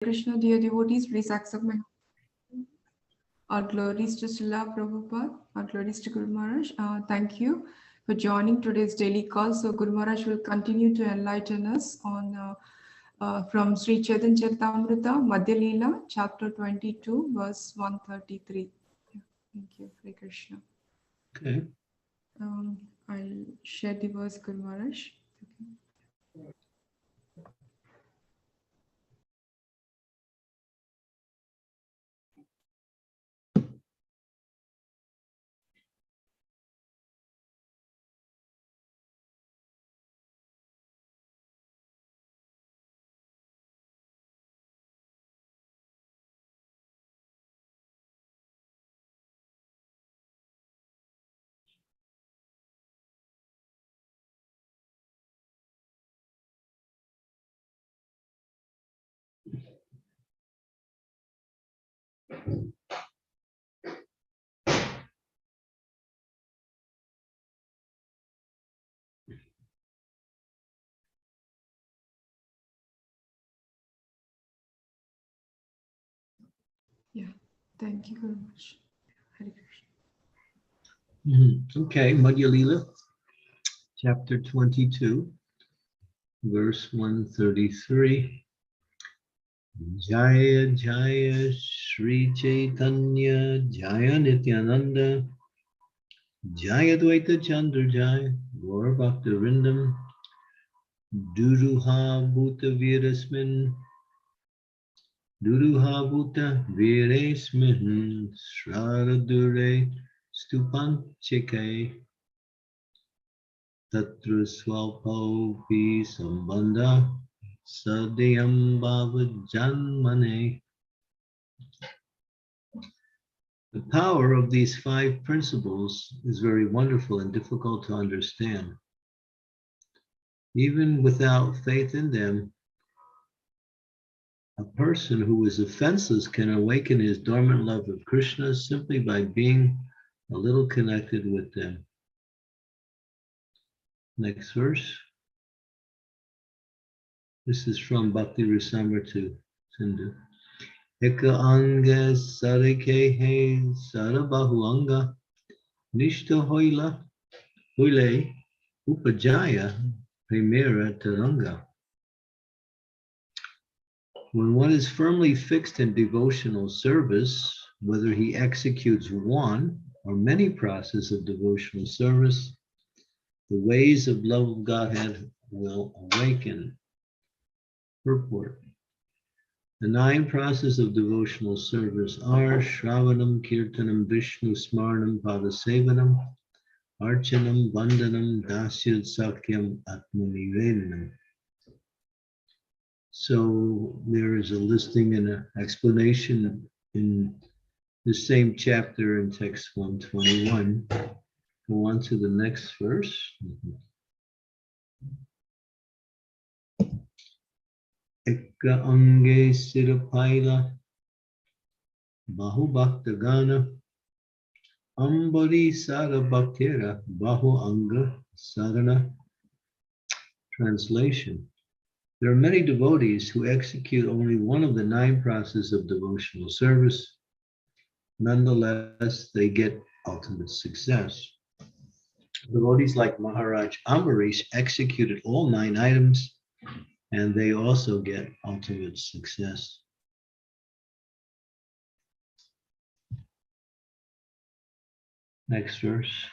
Krishna, dear devotees, please accept my our glories to Srila Prabhupada, our glories to Guru Maharaj. Thank you for joining today's daily call. So Guru Maharaj will continue to enlighten us on from Sri Chaitanya Charitamrita, Madhya Leela, chapter 22, verse 133. Yeah, thank you, Hare Krishna. Okay. I'll share the verse, Guru Maharaj. Okay. Yeah, thank you very much. Hare Krishna. Okay, Madhya Leela, chapter 22, verse 133. Jaya Jaya Sri Chaitanya Jaya Nityananda Jaya Dvaita Chandra Jaya Gaur Bhakta Vrindam Duruha Bhuta Virasmin Duruha Bhuta Virasmin Shraradure Stupanchike Tatra Swalpopi Sambandha Sadhyam Bhava Janmane. The power of these five principles is very wonderful and difficult to understand. Even without faith in them, a person who is offenseless can awaken his dormant love of Krishna simply by being a little connected with them. Next verse. This is from Bhakti Rasamrita Sindhu. Eka anga sarike he sarabahu anga nishta hoila hoile upajaya primera taranga. When one is firmly fixed in devotional service, whether he executes one or many processes of devotional service, the waves of love of Godhead will awaken. Purport. The 9 processes of devotional service are Shravanam, Kirtanam, Vishnu, Smaranam, Padasevanam, Archanam, Vandanam, Dasyat, Sakyam, Atmanivedanam. So there is a listing and an explanation in the same chapter in text 121. Go on to the next verse. Ekka ange sirapaila bahu bhaktagana ambari sara bhaktera bahu anga sadhana. Translation. There are many devotees who execute only one of the 9 processes of devotional service. Nonetheless, they get ultimate success. Devotees like Maharaj Ambarish executed all 9 items, and they also get ultimate success. Next verse.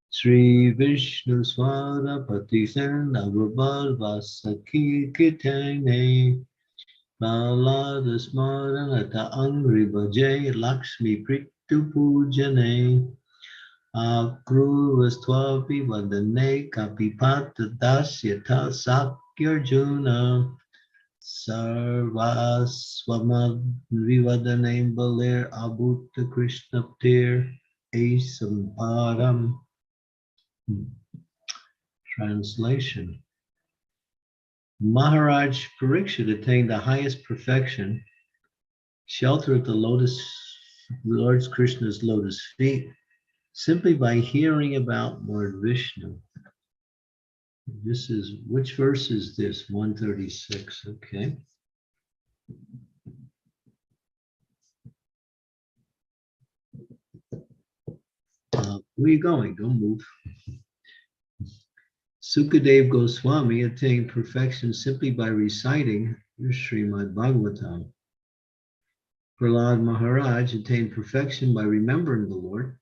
Sri Vishnu Swarapati Navabal Vasaki Kitane Balada Smaranata Angri Bajay Lakshmi Pritu Pujane Akruvastvapi Vadane Kapipata Dasyata Sakyarjuna Sarvaswamad Vivadane Baler Abhuta Krishna Ptir Asamparam. Translation. Maharaj Parikshit attained the highest perfection, shelter at the Lord Krishna's lotus feet, simply by hearing about Lord Vishnu. This is, which verse is this? 136, okay. Where are you going? Don't move. Sukadev Goswami attained perfection simply by reciting Srimad Bhagavatam. Prahlad Maharaj attained perfection by remembering the Lord.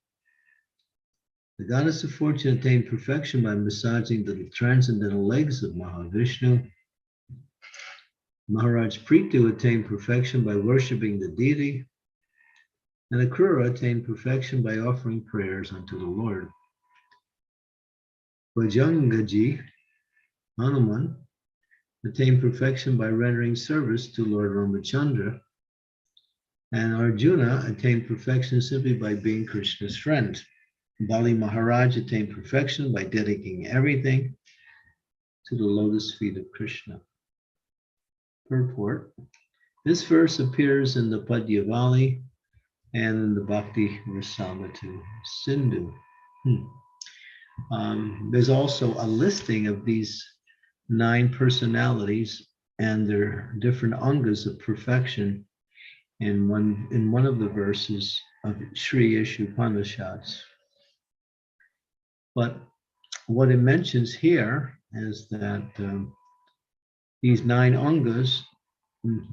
The goddess of fortune attained perfection by massaging the transcendental legs of Mahavishnu. Maharaj Prithu attained perfection by worshipping the deity. And Akrura attained perfection by offering prayers unto the Lord. Bhajangaji, Hanuman, attained perfection by rendering service to Lord Ramachandra. And Arjuna attained perfection simply by being Krishna's friend. Bali Maharaj attained perfection by dedicating everything to the lotus feet of Krishna. Purport. This verse appears in the Padyavali and in the Bhakti Rasamrita Sindhu. There's also a listing of these 9 personalities and their different angas of perfection in one of the verses of Sri Ishopanishads. But what it mentions here is that these 9 angas,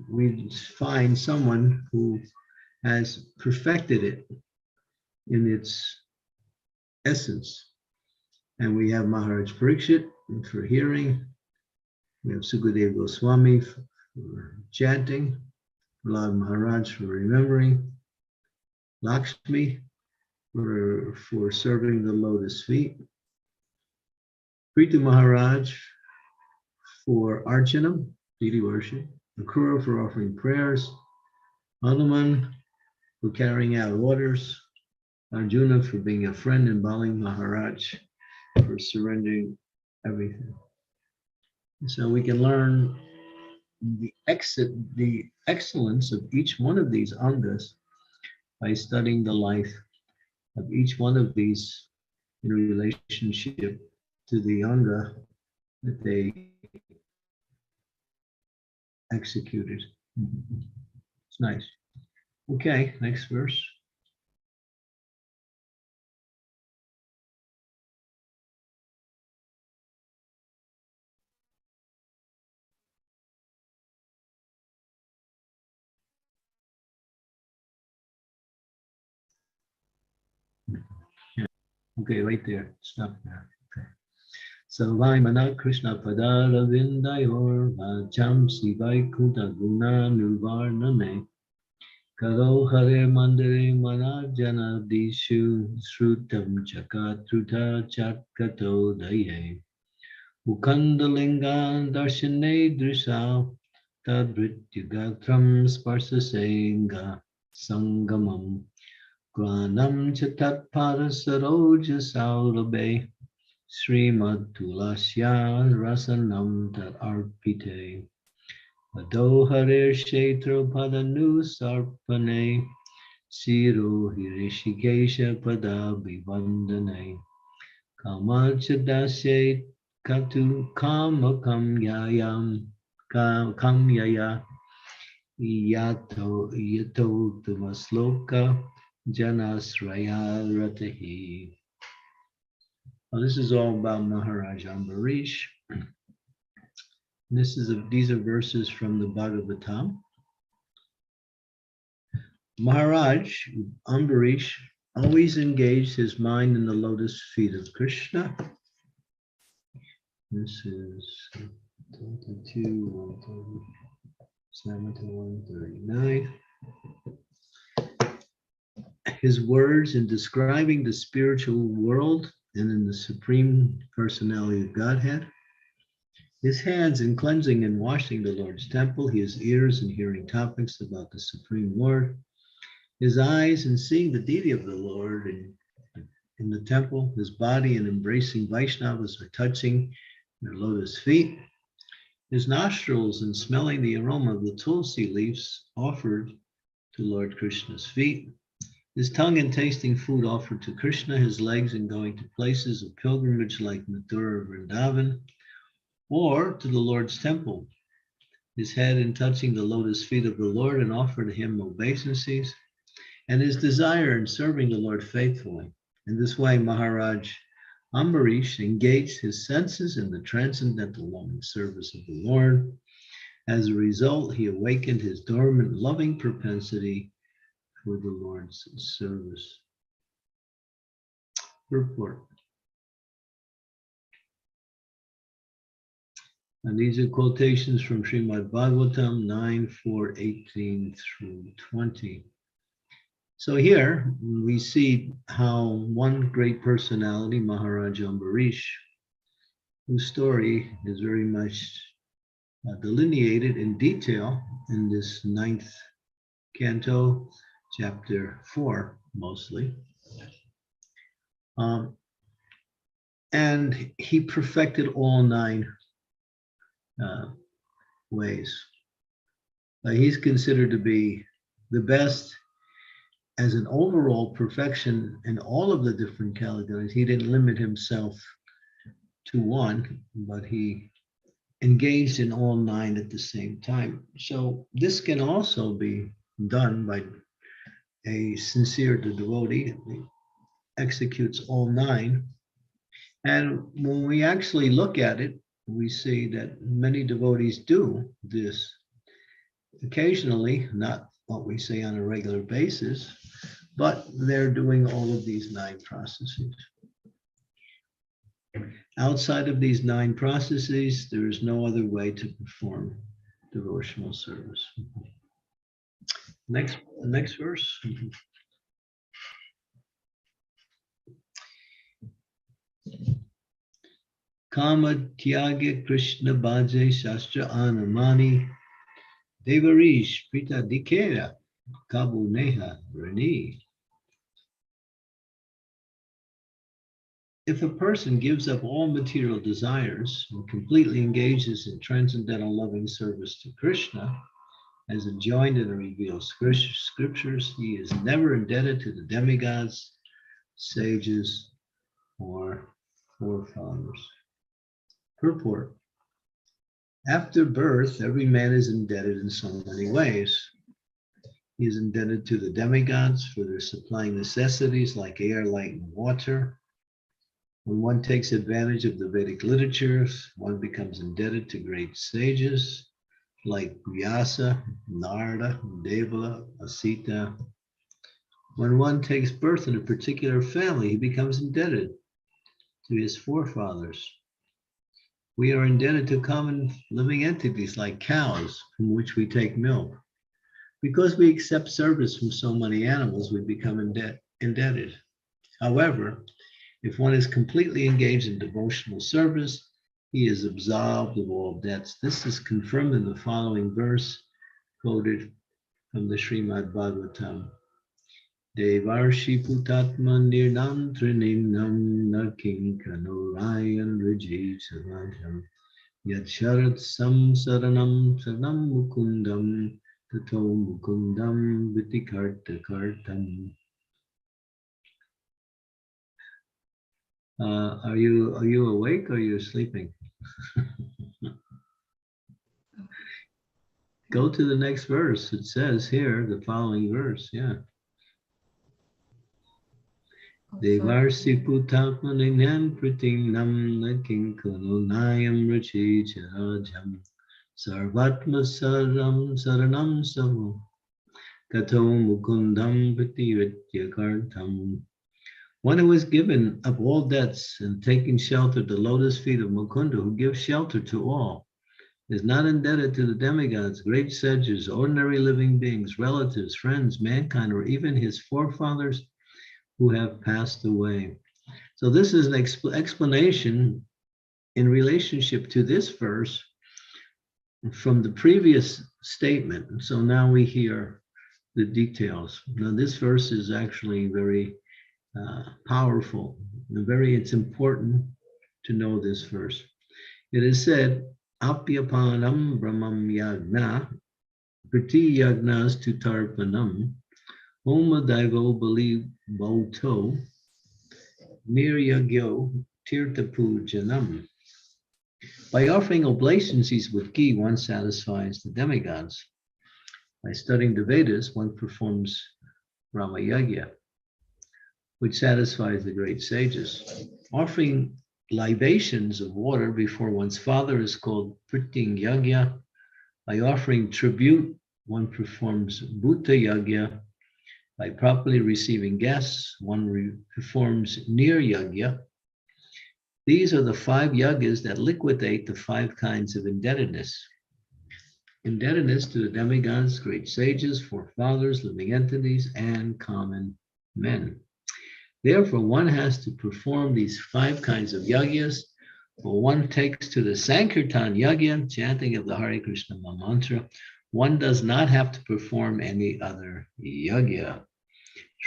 we find someone who has perfected it in its essence. And we have Maharaj Parikshit for hearing. We have Sukadev Goswami for chanting. Prahlad Maharaj for remembering. Lakshmi for serving the lotus feet. Prithu Maharaj for Archanam, deity worship. Akrura for offering prayers. Hanuman for carrying out orders. Arjuna for being a friend, and Bali Maharaj for surrendering everything. So we can learn the excellence of each one of these angas by studying the life of each one of these in relationship to the anga that they executed. It's nice. Okay, next verse. Okay, right there. Stop there. Okay. So Vaimana Krishna Padara Vindayor Vacham Sivai Kuta Guna Nuvarnane Karo Hare Mandare Manajana Dishu Srutam Chakatruta Chakato Daye Ukandalingan Darshane Drisa Tadrityugatram Sparsasenga Sangamam Granam Chatat Parasaroja Saurabe Srimad Tulasya Rasanam Tat Arpite Ado Hare Kshetro Padanu Sarpane Siro Hirishikesha Pada Vivandane Kamachadasye Katu Kamakam Yayam Kamyaya Yato Tumasloka Janasraya Ratahi. Well, this is all about Maharaj Ambarish. These are verses from the Bhagavatam. Maharaj Ambarish always engaged his mind in the lotus feet of Krishna. This is 22, 137 to 139. His words in describing the spiritual world and in the Supreme Personality of Godhead. His hands in cleansing and washing the Lord's temple. His ears in hearing topics about the Supreme Lord. His eyes in seeing the deity of the Lord in the temple. His body in embracing Vaishnavas or touching their lotus feet. His nostrils in smelling the aroma of the tulsi leaves offered to Lord Krishna's feet. His tongue in tasting food offered to Krishna, his legs in going to places of pilgrimage like Mathura or Vrindavan, or to the Lord's temple, his head in touching the lotus feet of the Lord and offer to him obeisances, and his desire in serving the Lord faithfully. In this way, Maharaj Ambarish engaged his senses in the transcendental loving service of the Lord. As a result, he awakened his dormant loving propensity for the Lord's service. Purport. And these are quotations from Srimad Bhagavatam 9:4, 18 through 20. So here we see how one great personality, Maharaj Ambarish, whose story is very much delineated in detail in this 9th canto, chapter 4, mostly. And he perfected all 9 ways. He's considered to be the best as an overall perfection in all of the different categories. He didn't limit himself to one, but he engaged in all 9 at the same time. So this can also be done by a sincere devotee who executes all 9. And when we actually look at it, we see that many devotees do this occasionally, not what we say on a regular basis, but they're doing all of these 9 processes. Outside of these 9 processes, there is no other way to perform devotional service. Next verse. Kama tyage Krishna bhaje shastra anamani devarish prita dikera kabu neha rani. If a person gives up all material desires and completely engages in transcendental loving service to Krishna, as enjoined in the revealed scriptures, he is never indebted to the demigods, sages, or forefathers. Purport. After birth, every man is indebted in so many ways. He is indebted to the demigods for their supplying necessities like air, light, and water. When one takes advantage of the Vedic literatures, one becomes indebted to great sages like Vyasa, Narada, Devala, Asita. When one takes birth in a particular family, he becomes indebted to his forefathers. We are indebted to common living entities like cows, from which we take milk. Because we accept service from so many animals, we become indebted. However, if one is completely engaged in devotional service, he is absolved of all debts. This is confirmed in the following verse, quoted from the Srimad Bhagavatam. Devarshi putatma nirnam trininam naking kanorayan riji savajam yat sharat samsaranam saranam mukundam tato mukundam vitikarta kartam. Are you awake or are you sleeping? Go to the next verse. It says here, the following verse, yeah. Devarsi putatmaninam pratinam naking kanonayam rachi charajam sarvatma saram saranam savu kato mukundam pratirityakartam. One who is given up all debts and taking shelter at the lotus feet of Mukunda, who gives shelter to all, is not indebted to the demigods, great sages, ordinary living beings, relatives, friends, mankind, or even his forefathers who have passed away. So this is an explanation in relationship to this verse from the previous statement. So now we hear the details. Now this verse is actually very powerful. It's important to know this verse. It is said, Apyapanam Brahmam Yagna, Priti Yagnas Tutarpanam, Homa Daivo Bali Bauto, Niryagyo Tirtapu Janam. By offering obeisances with ghee, one satisfies the demigods. By studying the Vedas, one performs Rama Yagya, which satisfies the great sages. Offering libations of water before one's father is called Priting Yagya. By offering tribute, one performs Bhuta Yagya. By properly receiving guests, one performs Nir Yagya. These are the 5 yagas that liquidate the 5 kinds of indebtedness. Indebtedness to the demigods, great sages, forefathers, living entities, and common men. Therefore, one has to perform these 5 kinds of yagyas. When one takes to the Sankirtan yagya, chanting of the Hare Krishna mantra, one does not have to perform any other yagya.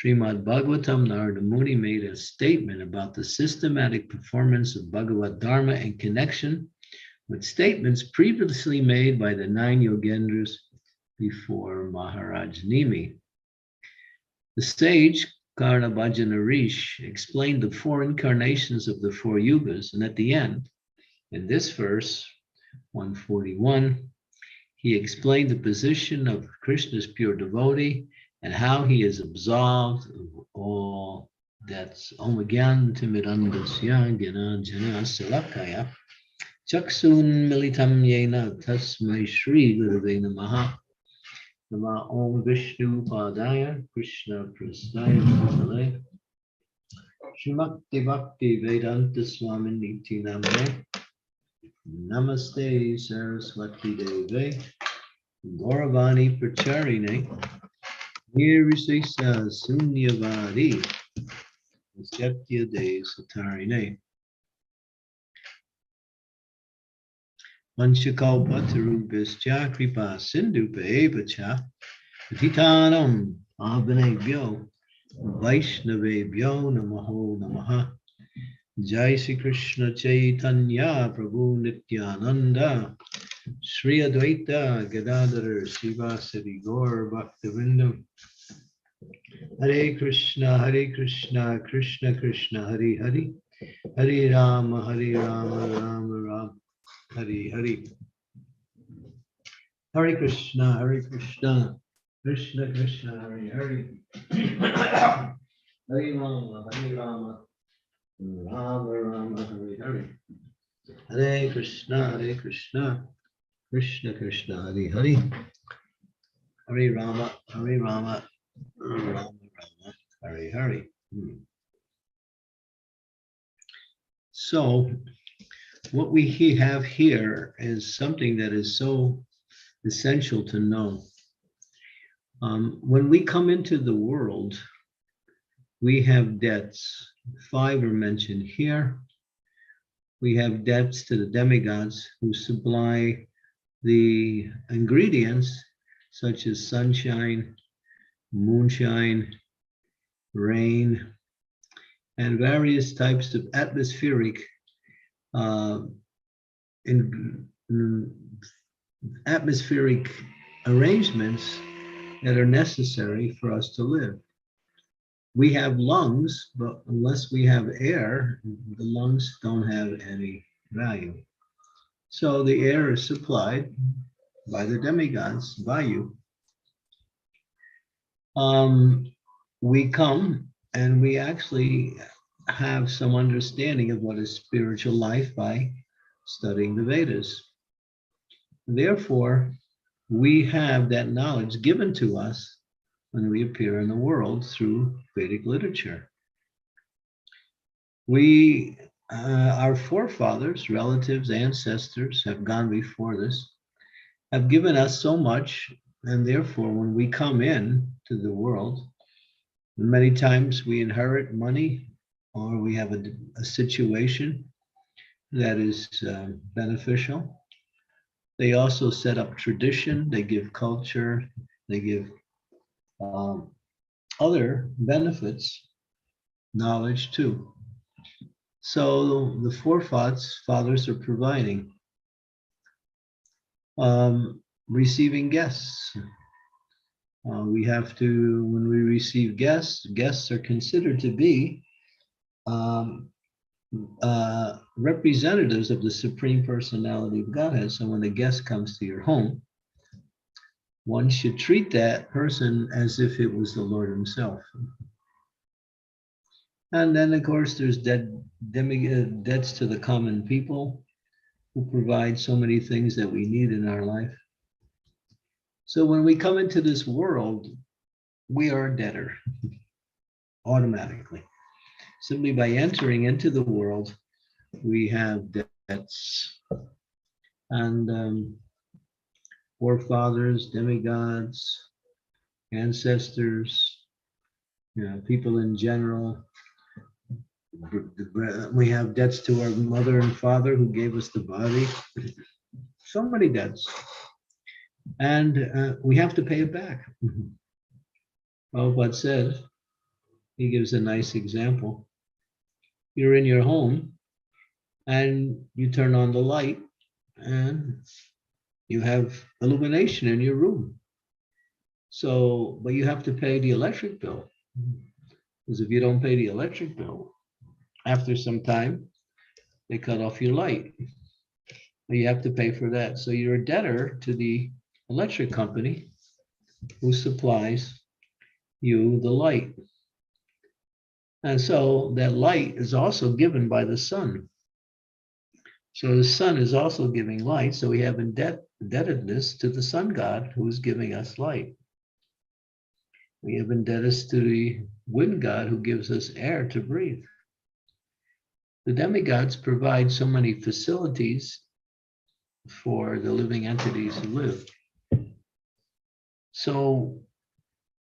Srimad Bhagavatam, Narada Muni made a statement about the systematic performance of Bhagavad Dharma in connection with statements previously made by the 9 Yogendras before Maharaj Nimi. The sage Karnabhajana Rish explained the 4 incarnations of the 4 yugas, and at the end, in this verse, 141, he explained the position of Krishna's pure devotee and how he is absolved of all debts. Om Gyan Timirandasya Gyananjana Salakaya Chaksun Militam Yena Tasmai Shri Gurave Namaha. Nama Om Vishnu Padaya Krishna Prasnaya Bhutale Shrimakti Bhakti Vedanta Swami Niti Namane Namaste Saraswati Deve Gauravani Pracharine Nirvisesa Sunyavadi Satya De Satarine Vanchakalpatarubhischa Kripa Sindhupe Evacha Patitanam Abhinebhyo Vaishnavebhyo Namaho Namaha Jai Sri Krishna Chaitanya Prabhu Nityananda Shri Advaita Gadadhar Srivasadi Gaur Bhaktivinoda Hare Krishna, Krishna Krishna, Hare Hare, Hare Rama, Rama Rama, Hare Hare. Hare Krishna, Krishna Krishna, Hare Hare. Hare Rama, Rama Rama, Hare Hare. Hare Krishna, Krishna Krishna, Hare Hare. Hare Rama, Rama Rama, Hare Hare. So, what we have here is something that is so essential to know. When we come into the world, we have debts. 5 are mentioned here. We have debts to the demigods who supply the ingredients such as sunshine, moonshine, rain, and various types of atmospheric atmospheric arrangements that are necessary for us to live. We have lungs, but unless we have air, the lungs don't have any value. So the air is supplied by the demigods, by you. We come and we actually have some understanding of what is spiritual life by studying the Vedas. Therefore, we have that knowledge given to us when we appear in the world through Vedic literature. We, our forefathers, relatives, ancestors have gone before this, have given us so much, and therefore when we come in to the world, many times we inherit money or we have a situation that is beneficial. They also set up tradition, they give culture, they give other benefits, knowledge too. So the forefathers are providing. Receiving guests. We have to, when we receive guests are considered to be representatives of the Supreme Personality of Godhead. So when the guest comes to your home, one should treat that person as if it was the Lord himself. And then, of course, there's debts to the common people who provide so many things that we need in our life. So when we come into this world, we are a debtor automatically. Simply by entering into the world, we have debts. And forefathers, demigods, ancestors, people in general. We have debts to our mother and father who gave us the body. So many debts. And we have to pay it back. Prabhupada said, he gives a nice example. You're in your home and you turn on the light and you have illumination in your room. So, but you have to pay the electric bill. Because if you don't pay the electric bill, after some time, they cut off your light. You have to pay for that. So you're a debtor to the electric company who supplies you the light. And so that light is also given by the sun. So the sun is also giving light. So we have indebtedness to the sun god who is giving us light. We have indebtedness to the wind god who gives us air to breathe. The demigods provide so many facilities for the living entities who live. So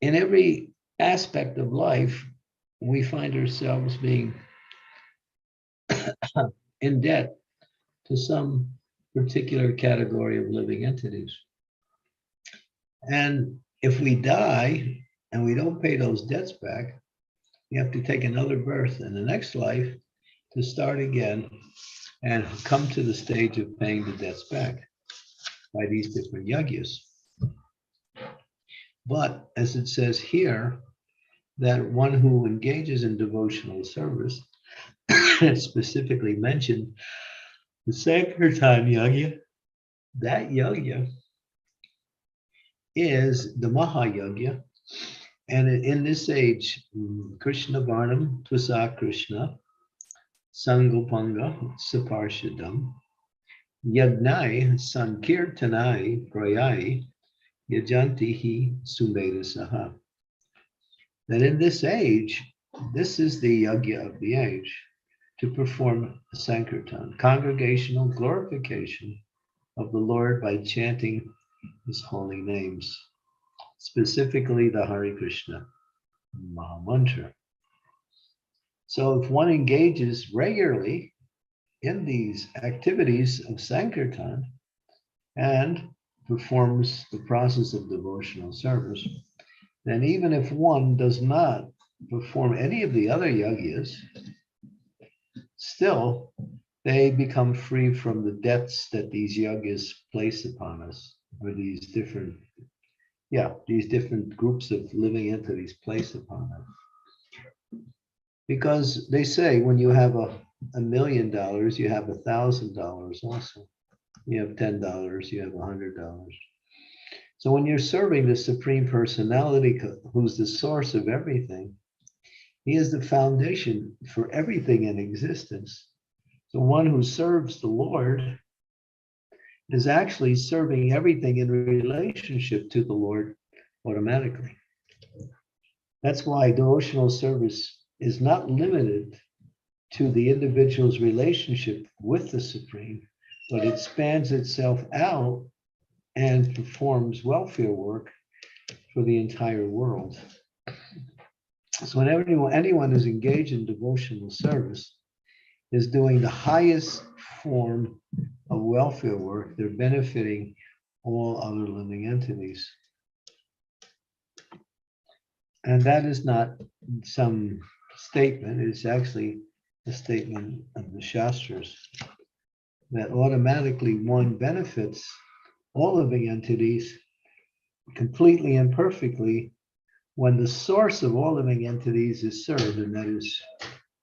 in every aspect of life, we find ourselves being in debt to some particular category of living entities. And if we die and we don't pay those debts back, we have to take another birth in the next life to start again and come to the stage of paying the debts back by these different yagyas. But as it says here, that one who engages in devotional service, specifically mentioned the Sankirtan yagya, that yagya is the Mahayagya. And in this age, Krishna Varnam Tvasa Krishna, Sangopanga Saparshadam, Yagnai Sankirtanai Prayai Yajantihi Sumeda Saha. That in this age, this is the yagya of the age, to perform Sankirtan, congregational glorification of the Lord by chanting his holy names, specifically the Hare Krishna Maha Mantra. So if one engages regularly in these activities of Sankirtan and performs the process of devotional service, then even if one does not perform any of the other yagyas, still they become free from the debts that these yagyas place upon us, or these different groups of living entities place upon us. Because they say when you have $1 million, you have $1,000 also. You have $10, you have $100. So when you're serving the Supreme Personality, who's the source of everything, he is the foundation for everything in existence. So one who serves the Lord is actually serving everything in relationship to the Lord automatically. That's why devotional service is not limited to the individual's relationship with the Supreme, but it spans itself out and performs welfare work for the entire world. So whenever anyone is engaged in devotional service is doing the highest form of welfare work, they're benefiting all other living entities. And that is not some statement, it's actually a statement of the Shastras, that automatically one benefits all living entities completely and perfectly when the source of all living entities is served, and that is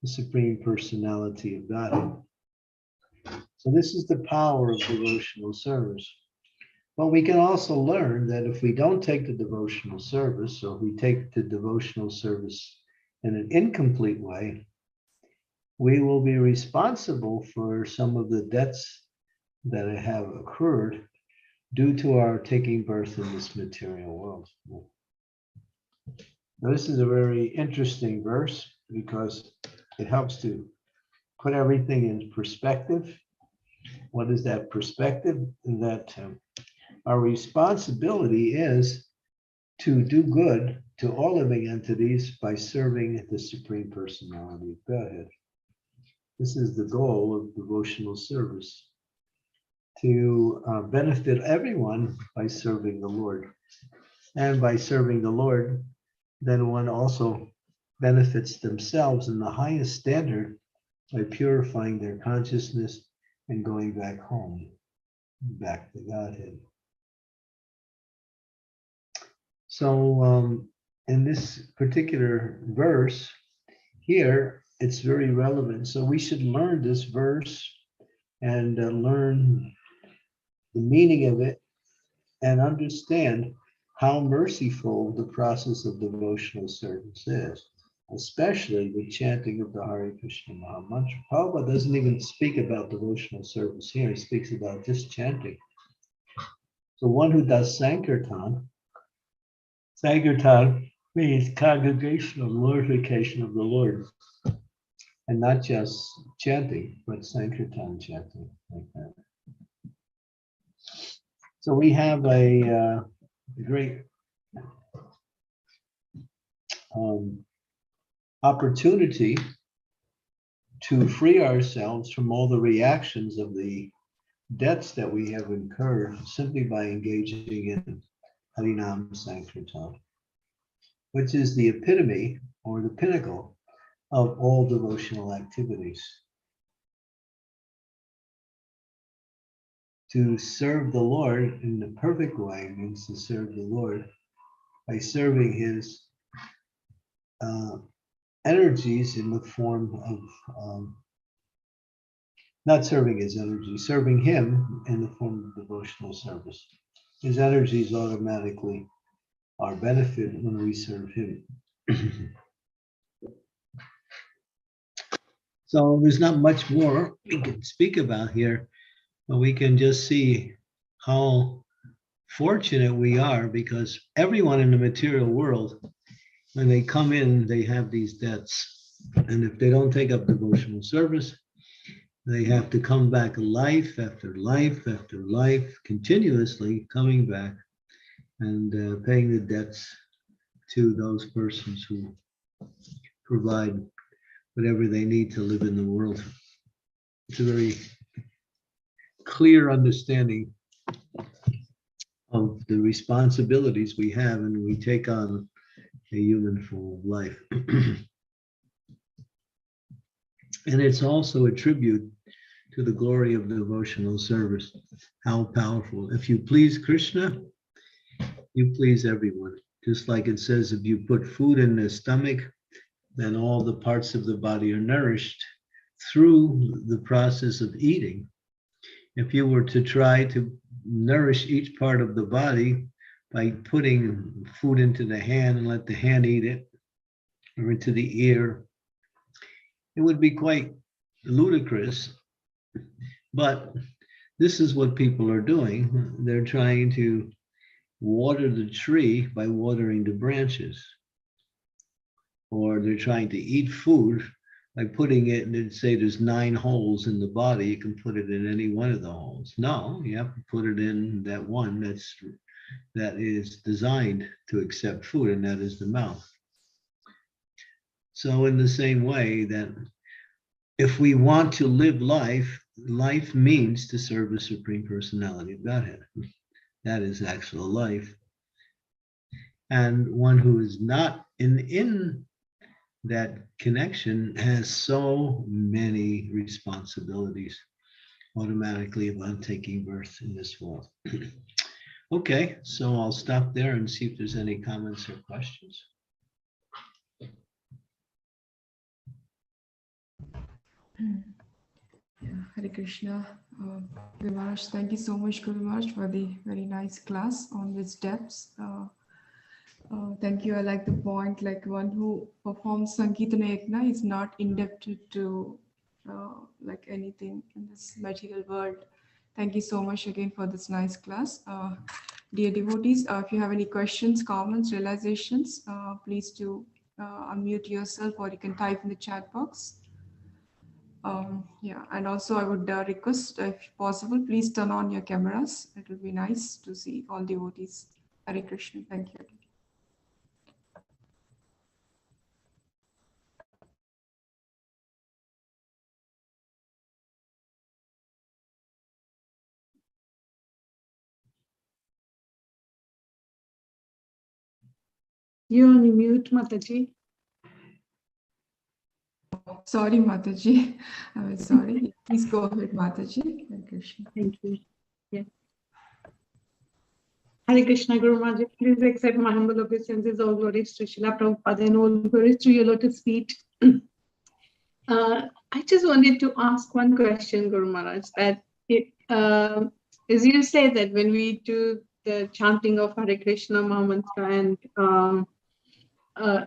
the Supreme Personality of Godhead. So this is the power of devotional service. But we can also learn that if we don't take the devotional service, or we take the devotional service in an incomplete way, we will be responsible for some of the debts that have occurred due to our taking birth in this material world. Now, this is a very interesting verse because it helps to put everything in perspective. What is that perspective? That our responsibility is to do good to all living entities by serving the Supreme Personality of Godhead. This is the goal of devotional service, to benefit everyone by serving the Lord. And by serving the Lord, then one also benefits themselves in the highest standard by purifying their consciousness and going back home, back to Godhead. So in this particular verse here, it's very relevant. So we should learn this verse and learn the meaning of it and understand how merciful the process of devotional service is, especially the chanting of the Hare Krishna Maha Mantra. Prabhupada doesn't even speak about devotional service here. He speaks about just chanting. So one who does Sankirtan means congregational glorification of the Lord. And not just chanting, but Sankirtan chanting like that. So we have a great opportunity to free ourselves from all the reactions of the debts that we have incurred simply by engaging in Harinam Sankirtan, which is the epitome or the pinnacle of all devotional activities. To serve the Lord in the perfect way means to serve the Lord by serving his energies in the form of, not serving his energy, serving him in the form of devotional service. His energies automatically are benefited when we serve him. So there's not much more we can speak about here, but we can just see how fortunate we are, because everyone in the material world, when they come in, they have these debts. And if they don't take up devotional service, they have to come back life after life after life, continuously coming back and paying the debts to those persons who provide whatever they need to live in the world. It's a very clear understanding of the responsibilities we have, and we take on a human form of life. And it's also a tribute to the glory of devotional service. How powerful. If you please Krishna, you please everyone. Just like it says, if you put food in the stomach, then all the parts of the body are nourished through the process of eating. If you were to try to nourish each part of the body by putting food into the hand and let the hand eat it, or into the ear, it would be quite ludicrous. But this is what people are doing. They're trying to water the tree by watering the branches. Or they're trying to eat food by putting it, and say there's 9 holes in the body, you can put it in any one of the holes. No, you have to put it in that one that is designed to accept food, and that is the mouth. So in the same way that if we want to live life, life means to serve the Supreme Personality of Godhead. That is actual life. And one who is not in that connection has so many responsibilities automatically about taking birth in this world. Okay, so I'll stop there and see if there's any comments or questions. Yeah, Hare Krishna. Guru Maharaj, thank you so much, Guru Maharaj, for the very nice class on which steps. Thank you. I like the point, like one who performs Sankirtana Yajna is not indebted to like anything in this material world. Thank you so much again for this nice class. Dear devotees, if you have any questions, comments, realizations, please do unmute yourself, or you can type in the chat box. Yeah, and also I would request, if possible, please turn on your cameras. It will be nice to see all devotees. Hare Krishna. Thank you. You're on mute, Mataji. Sorry, Mataji. I'm sorry. Please go ahead, Mataji. Hare Krishna. Thank you. Yeah. Hare Krishna, Guru Maharaj. Please accept my humble obeisances, all glories to Srila Prabhupada and all glories to your lotus feet. I just wanted to ask one question, Guru Maharaj, that as you say that when we do the chanting of Hare Krishna Mahamantra and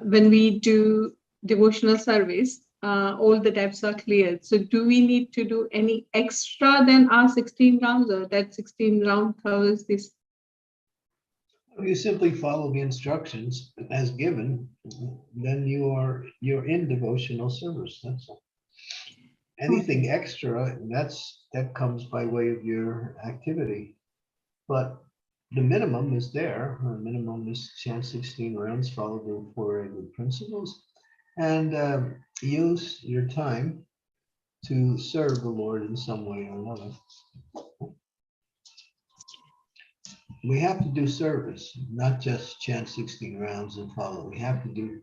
when we do devotional service, all the depths are cleared. So do we need to do any extra than our 16 rounds, or that 16 round covers this? You simply follow the instructions as given, then you're in devotional service. That's all. Anything extra, that comes by way of your activity. But the minimum is there. The minimum is chant 16 rounds, follow the 4 Good principles, and use your time to serve the Lord in some way or another. We have to do service, not just chant 16 rounds and follow. We have to do,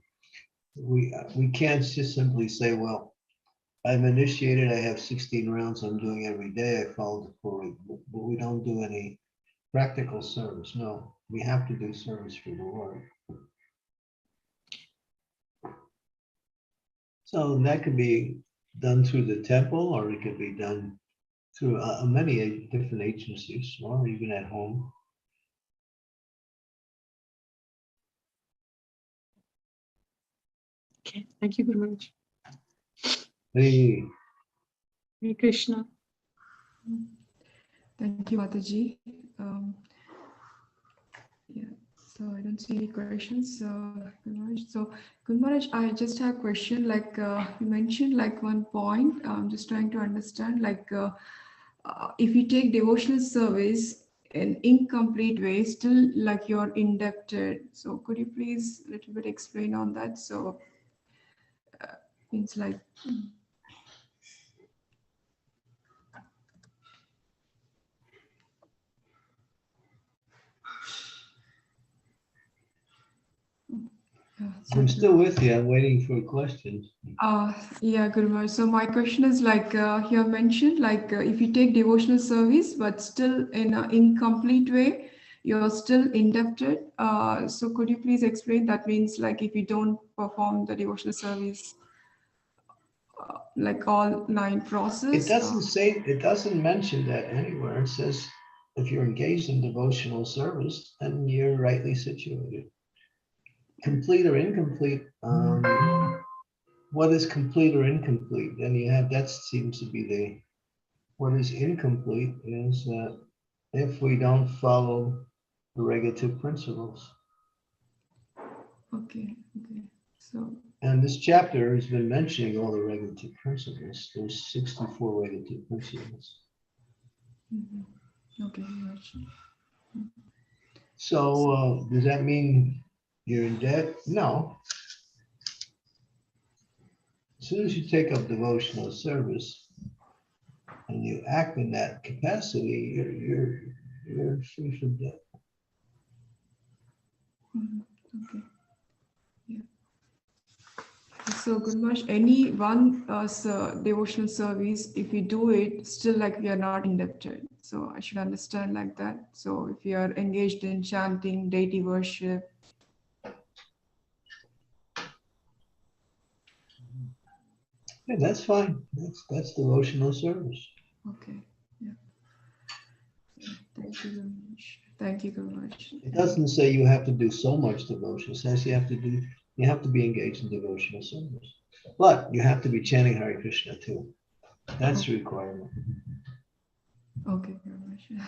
we can't just simply say, well, I'm initiated, I have 16 rounds I'm doing every day, I follow the 4, but we don't do any practical service. No, we have to do service for the Lord. So that could be done through the temple, or it could be done through many different agencies, or even at home. Okay, thank you very much. Hey. Hare Krishna. Thank you, Mataji. Yeah, so I don't see any questions. So, Guru Maharaj, I just have a question. Like you mentioned, like one point. I'm just trying to understand. Like, if you take devotional service in incomplete way, still like you're indebted. So, could you please a little bit explain on that? So, means like. I'm still with you. I'm waiting for questions. Yeah, Guru Maharaj. So my question is like you have mentioned, like if you take devotional service, but still in an incomplete way, you're still indebted. So could you please explain? That means like if you don't perform the devotional service, like all 9 process. It doesn't mention that anywhere. It says if you're engaged in devotional service, then you're rightly situated. Complete or incomplete, what is complete or incomplete? Then you have, that seems to be what is incomplete is that if we don't follow the regulative principles. Okay. So. And this chapter has been mentioning all the regulative principles. There's 64 regulative principles. Okay. So does that mean you're in debt? No. As soon as you take up devotional service and you act in that capacity, you're free from debt. Okay. Yeah. So, Guru Maharaj, any one devotional service, if we do it, still like we are not indebted. So I should understand like that. So if you are engaged in chanting, deity worship. Yeah, that's fine. That's devotional service. Okay. Yeah. Thank you very much. Thank you very much. It doesn't say you have to do so much devotion. It says you have to be engaged in devotional service. But you have to be chanting Hare Krishna too. That's the requirement. Okay, very much. Yes,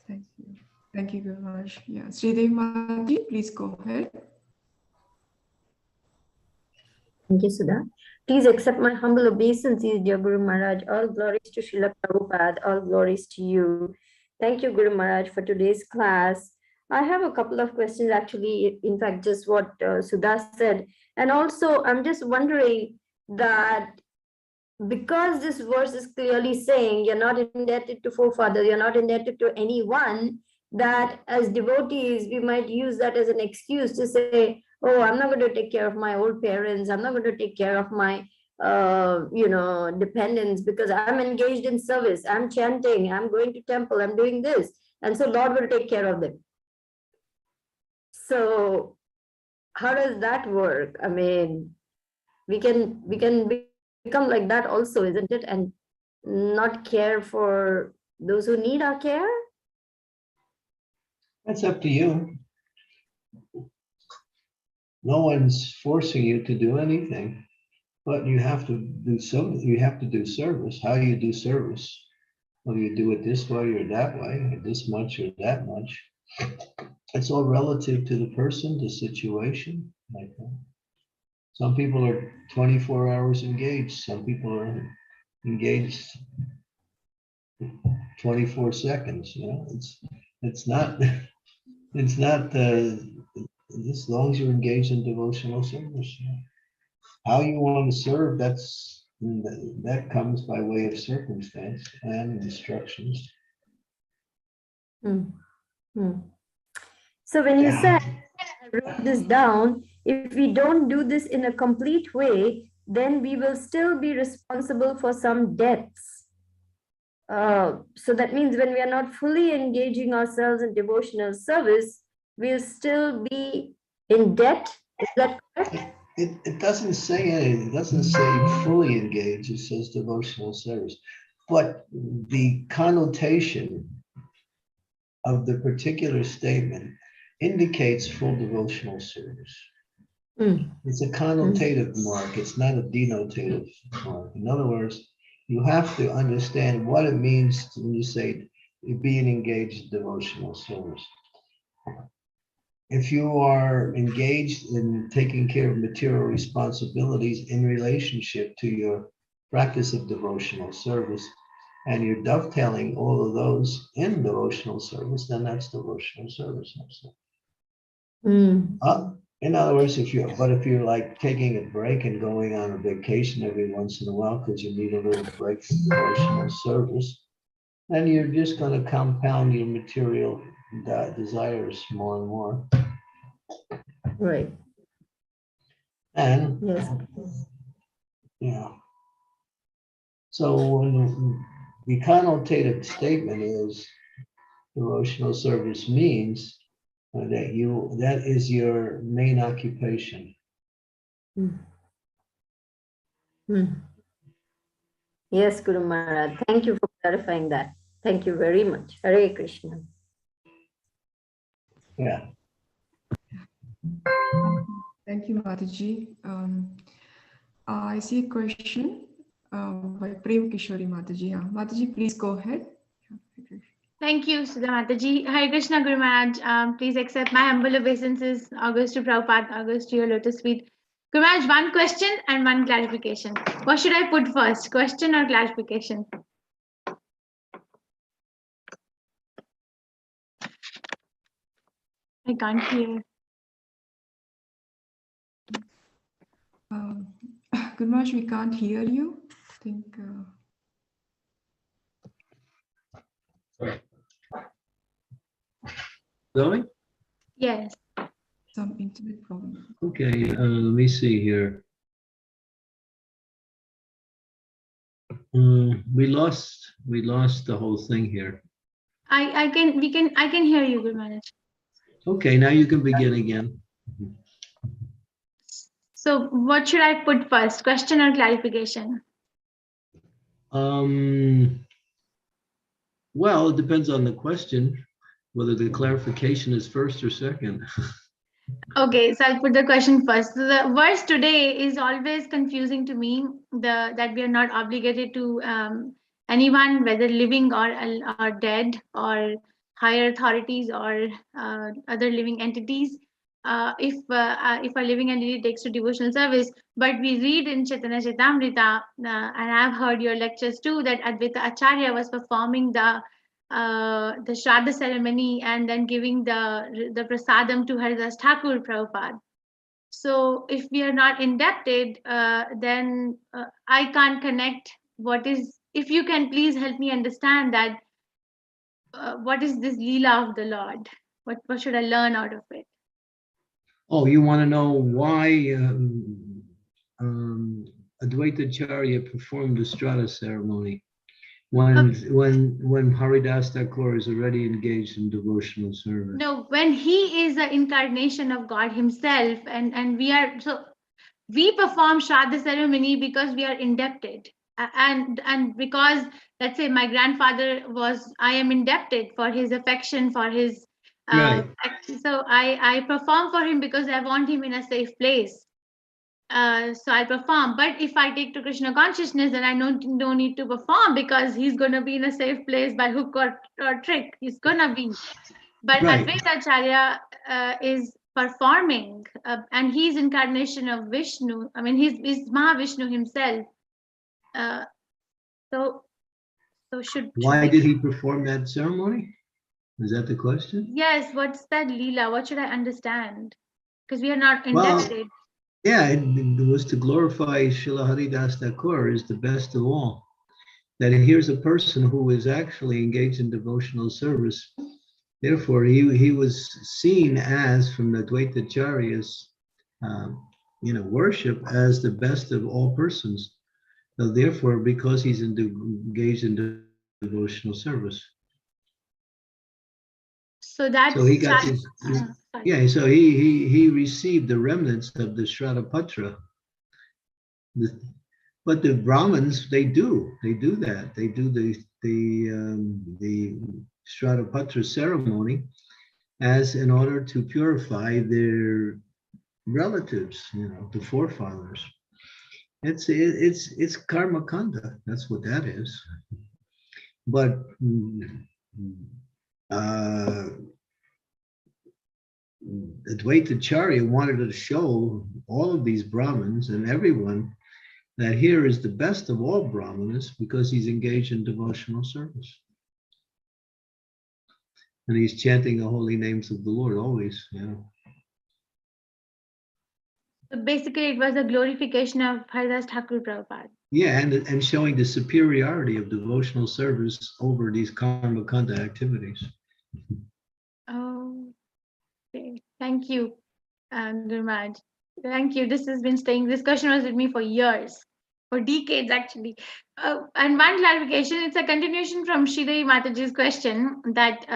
thank you. Thank you very much. Yeah, Sridevi Mataji, please go ahead. Thank you, Sudha. Please accept my humble obeisances, dear Guru Maharaj. All glories to Srila Prabhupada. All glories to you. Thank you, Guru Maharaj, for today's class. I have a couple of questions, actually, in fact, just what Sudha said. And also, I'm just wondering that because this verse is clearly saying you're not indebted to forefathers, you're not indebted to anyone, that as devotees, we might use that as an excuse to say, oh, I'm not going to take care of my old parents. I'm not going to take care of my, dependents because I'm engaged in service. I'm chanting. I'm going to temple. I'm doing this. And so Lord will take care of them. So how does that work? I mean, we can become like that also, isn't it? And not care for those who need our care? That's up to you. No one's forcing you to do anything, but you have to do something. You have to do service. How do you do service? Whether you do it this way or that way, or this much or that much. It's all relative to the person, the situation. Like that. Some people are 24 hours engaged. Some people are engaged 24 seconds. You know, it's not as long as you're engaged in devotional service. You know. How you want to serve, that comes by way of circumstance and instructions. So when you said, I wrote this down, if we don't do this in a complete way, then we will still be responsible for some debts. So that means when we are not fully engaging ourselves in devotional service, we'll still be in debt. Is that correct? It doesn't say anything. It doesn't say fully engaged. It says devotional service. But the connotation of the particular statement indicates full devotional service. It's a connotative mark. It's not a denotative mark. In other words, you have to understand what it means when you say being engaged in devotional service. If you are engaged in taking care of material responsibilities in relationship to your practice of devotional service, and you're dovetailing all of those in devotional service, then that's devotional service. In other words, if you're like taking a break and going on a vacation every once in a while because you need a little break from devotional service, then you're just going to compound your material desires more and more. Right. And yes. Yeah. So when the connotative statement is devotional service means that is your main occupation. Yes, Guru Maharaj. Thank you for clarifying that. Thank you very much. Hare Krishna. Yeah. Thank you, Mataji. I see a question by Prem Kishori Mataji. Mataji, please go ahead. Thank you, Sudha Mataji. Hare Krishna, Guru Maharaj. Please accept my humble obeisances. August to Prabhupada, August to your lotus feet. Guru Maharaj, one question and one clarification. What should I put first, question or clarification? I can't hear. Guru Maharaj, we can't hear you. I think. Going? Yes. Some internet problem. Okay, let me see here. We lost the whole thing here. I can hear you, Guru Maharaj. Okay, now you can begin again. So what should I put first, question or clarification? Well, it depends on the question, whether the clarification is first or second. Okay, so I'll put the question first. So the verse today is always confusing to me, that we are not obligated to anyone, whether living or dead, or higher authorities or other living entities. If a living entity takes to devotional service, but we read in Chaitanya Chaitamrita, and I've heard your lectures too, that Advaita Acharya was performing the Shraddha ceremony and then giving the prasadam to Haridas Thakur Prabhupada. So if we are not indebted, then I can't connect what is, if you can please help me understand that, what is this Leela of the Lord? What should I learn out of it? Oh, you want to know why Advaita Acharya performed the Strata ceremony when Haridas Thakur is already engaged in devotional service? No, when he is the incarnation of God himself, and we perform Shraddha ceremony because we are indebted. And because, let's say, my grandfather I am indebted for his affection, for his, Right. so I perform for him because I want him in a safe place. So I perform. But if I take to Krishna consciousness, then I don't need to perform, because he's going to be in a safe place by hook or trick. He's going to be. But Right. Advaita Acharya is performing, and he's incarnation of Vishnu. I mean, he's Mahavishnu himself. So Why did he perform that ceremony? Is that the question? Yes. What's that Leela? What should I understand? Because we are not indebted. Well, yeah, it was to glorify Srila Haridas Thakur as the best of all. That here's a person who is actually engaged in devotional service. Therefore, he was seen as, from the Advaita Acharya's worship, as the best of all persons. So therefore, because he's engaged in devotional service. So that's, so he got this, yeah. So he received the remnants of the Shradapatra. But the Brahmins, they do that. They do the Shradapatra ceremony as in order to purify their relatives, the forefathers. It's karma kanda. That's what that is. But Advaita Acharya wanted to show all of these Brahmins and everyone that here is the best of all Brahmanas, because he's engaged in devotional service. And he's chanting the holy names of the Lord always. So basically, it was a glorification of Haridas Thakur Prabhupada. Yeah, and showing the superiority of devotional service over these karma kanda activities. Oh, okay. Thank you, Guru Maharaj. Thank you. This has been staying. Discussion was with me for years, for decades actually. And one clarification: it's a continuation from Shridevi Mataji's question that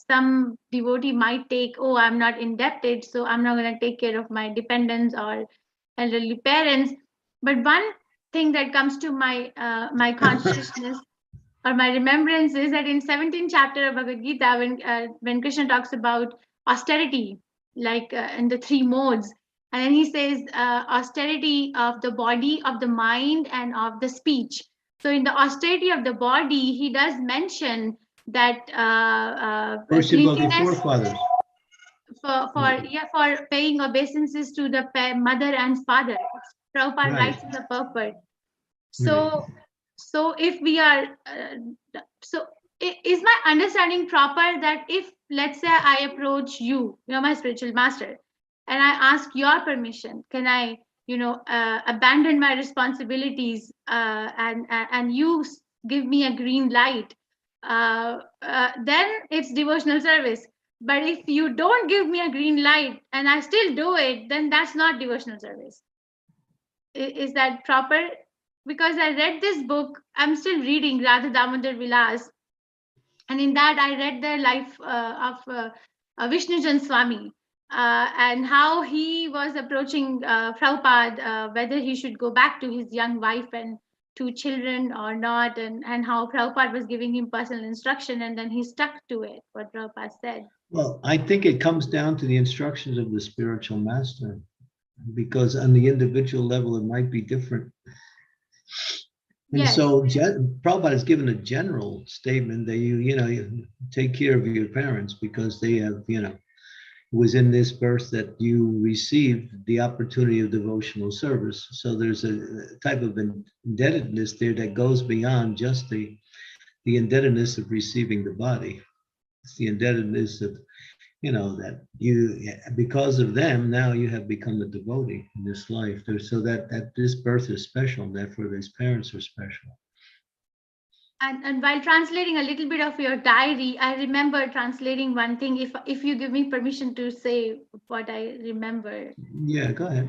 some devotee might take. Oh, I'm not indebted, so I'm not going to take care of my dependents or elderly parents. But one thing that comes to my my consciousness or my remembrance is that in 17th chapter of Bhagavad Gita, when Krishna talks about austerity, like in the three modes, and then he says austerity of the body, of the mind, and of the speech. So in the austerity of the body, he does mention that worship of the forefathers. For paying obeisances to the mother and father. Prabhupada writes in the purport. So if we are, is my understanding proper that if, let's say, I approach you, you're my spiritual master, and I ask your permission, can I, abandon my responsibilities and you give me a green light, then it's devotional service. But if you don't give me a green light and I still do it, then that's not devotional service. Is that proper? Because I read this book, I'm still reading Radha Damodar Vilas, and in that I read the life of Vishnujan Swami. and how he was approaching Prabhupada, whether he should go back to his young wife and 2 children or not, and how Prabhupada was giving him personal instruction, and then he stuck to it, what Prabhupada said. Well, I think it comes down to the instructions of the spiritual master, because on the individual level, it might be different. And Yes. so Prabhupada has given a general statement that you take care of your parents because they have, it was in this birth that you received the opportunity of devotional service. So there's a type of indebtedness there that goes beyond just the indebtedness of receiving the body. It's the indebtedness of, that you, because of them, now you have become a devotee in this life. So that this birth is special, and therefore these parents are special. And while translating a little bit of your diary, I remember translating one thing, if you give me permission to say what I remember. Yeah, go ahead.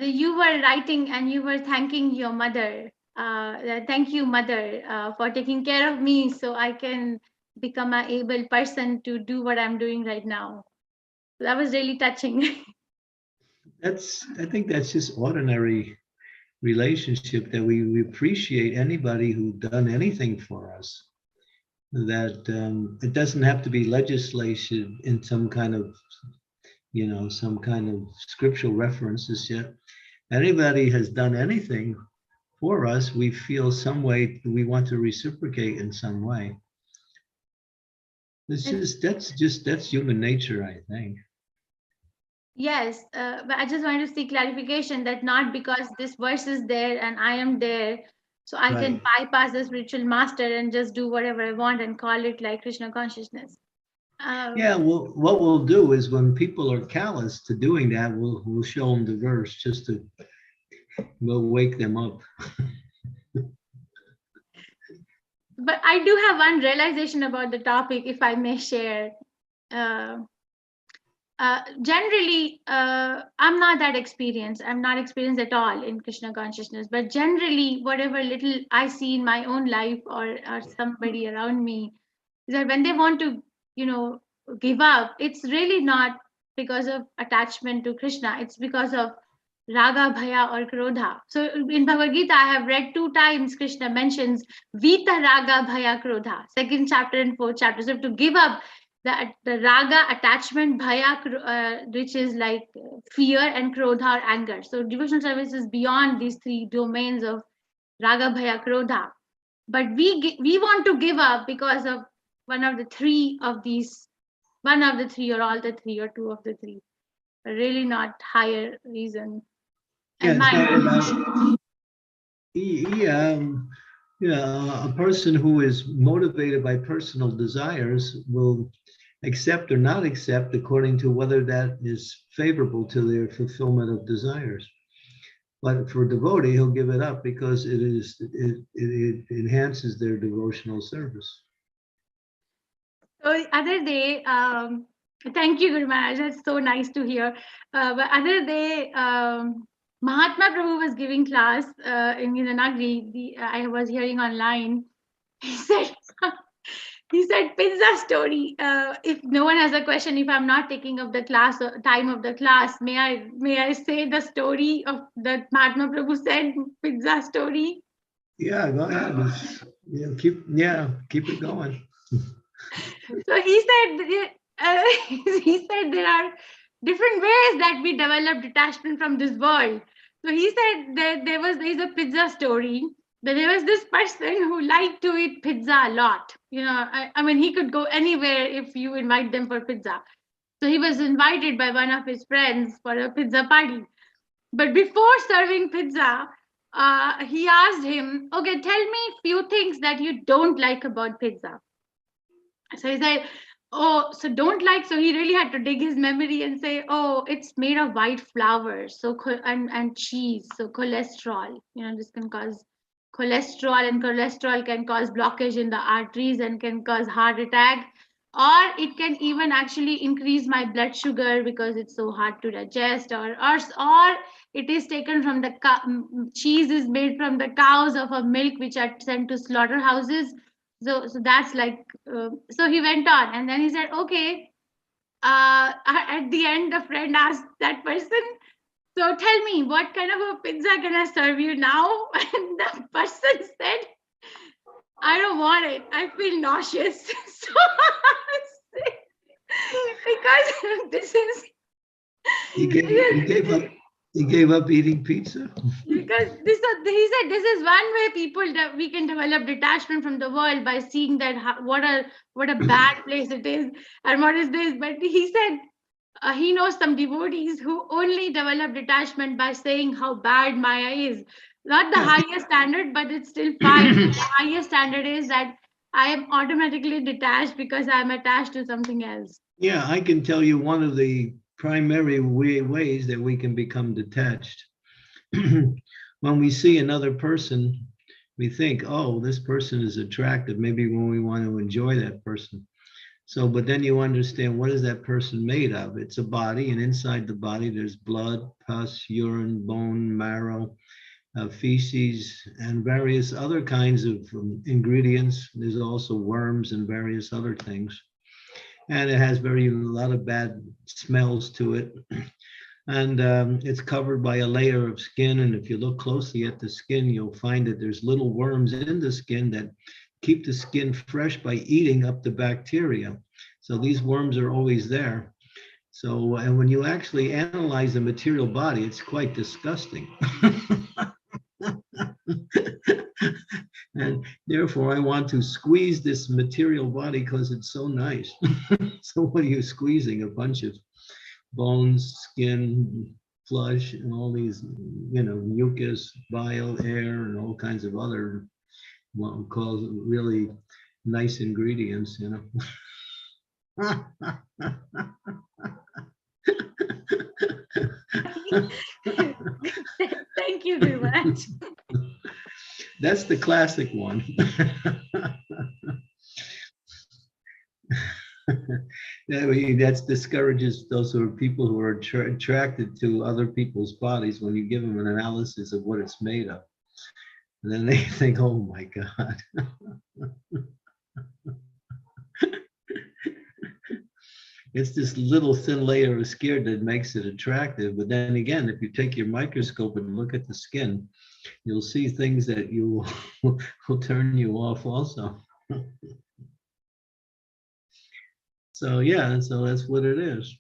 You were writing and you were thanking your mother. Thank you, mother, for taking care of me so I can become an able person to do what I'm doing right now. That was really touching. I think that's just ordinary relationship, that we appreciate anybody who's done anything for us, that it doesn't have to be legislation in some kind of scriptural references yet. Anybody has done anything for us, we feel some way we want to reciprocate in some way. That's human nature, I think. Yes, but I just wanted to see clarification that not because this verse is there and I am there, so I can bypass the spiritual master and just do whatever I want and call it like Krishna consciousness. Yeah, well, what we'll do is when people are callous to doing that, we'll show them the verse just to, we'll wake them up. But I do have one realization about the topic, if I may share. Generally, I'm not that experienced. I'm not experienced at all in Krishna consciousness. But generally, whatever little I see in my own life or somebody around me, is that when they want to, give up, it's really not because of attachment to Krishna. It's because of raga, bhaya, or krodha. So in Bhagavad Gita, I have read 2 times Krishna mentions vita, raga, bhaya, krodha, 2nd chapter and 4th chapter. So to give up the raga, attachment, bhaya, which is like fear, and krodha or anger. So devotional service is beyond these 3 domains of raga, bhaya, krodha. But we want to give up because of one of the 3 of these, one of the 3 or all the 3 or 2 of the 3. But really not higher reason. Yeah, a person who is motivated by personal desires will accept or not accept according to whether that is favorable to their fulfillment of desires. But for a devotee, he'll give it up because it enhances their devotional service. So the other day, thank you, Guru Maharaj. That's so nice to hear. But other day, Mahatma Prabhu was giving class in Nagri. I was hearing online. He said, pizza story. If no one has a question, if I'm not taking up the class time of the class, may I say the story of the Mahatma Prabhu said pizza story? Yeah, go ahead. Keep it going. So he said there are different ways that we develop detachment from this world. So he said that there's a pizza story. That there was this person who liked to eat pizza a lot. I mean, he could go anywhere if you invite them for pizza. So he was invited by one of his friends for a pizza party. But before serving pizza, he asked him, okay, tell me a few things that you don't like about pizza. So he said, oh, so don't like. So he really had to dig his memory and say, oh, it's made of white flour, so and cheese, so cholesterol. This can cause cholesterol, and cholesterol can cause blockage in the arteries and can cause heart attack, or it can even actually increase my blood sugar because it's so hard to digest, or it is taken from the cheese is made from the cows of a milk which are sent to slaughterhouses. So that's like, so he went on and then he said, okay, at the end, the friend asked that person, so tell me, what kind of a pizza can I serve you now? And the person said, I don't want it. I feel nauseous. So because this is He gave up eating pizza. because he said this is one way people that we can develop detachment from the world by seeing that what a bad place it is and what is this. But he said he knows some devotees who only develop detachment by saying how bad Maya is. Not the highest standard, but it's still fine. The highest standard is that I am automatically detached because I'm attached to something else. Yeah, I can tell you one of the primary ways that we can become detached. When we see another person, we think, oh, this person is attractive. Maybe when we want to enjoy that person. So, but then you understand, what is that person made of? It's a body, and inside the body, there's blood, pus, urine, bone, marrow, feces, and various other kinds of ingredients. There's also worms and various other things. And it has a lot of bad smells to it. And it's covered by a layer of skin. And if you look closely at the skin, you'll find that there's little worms in the skin that keep the skin fresh by eating up the bacteria. So these worms are always there. So, and when you actually analyze the material body, it's quite disgusting. And therefore, I want to squeeze this material body because it's so nice. So what are you squeezing? A bunch of bones, skin, flesh, and all these, mucus, bile, air, and all kinds of other, what we call really nice ingredients, Thank you very much. That's the classic one. That discourages those who are people who are attracted to other people's bodies when you give them an analysis of what it's made of. And then they think, oh my God. It's this little thin layer of skin that makes it attractive. But then again, if you take your microscope and look at the skin, you'll see things that will turn you off also. So yeah, so that's what it is.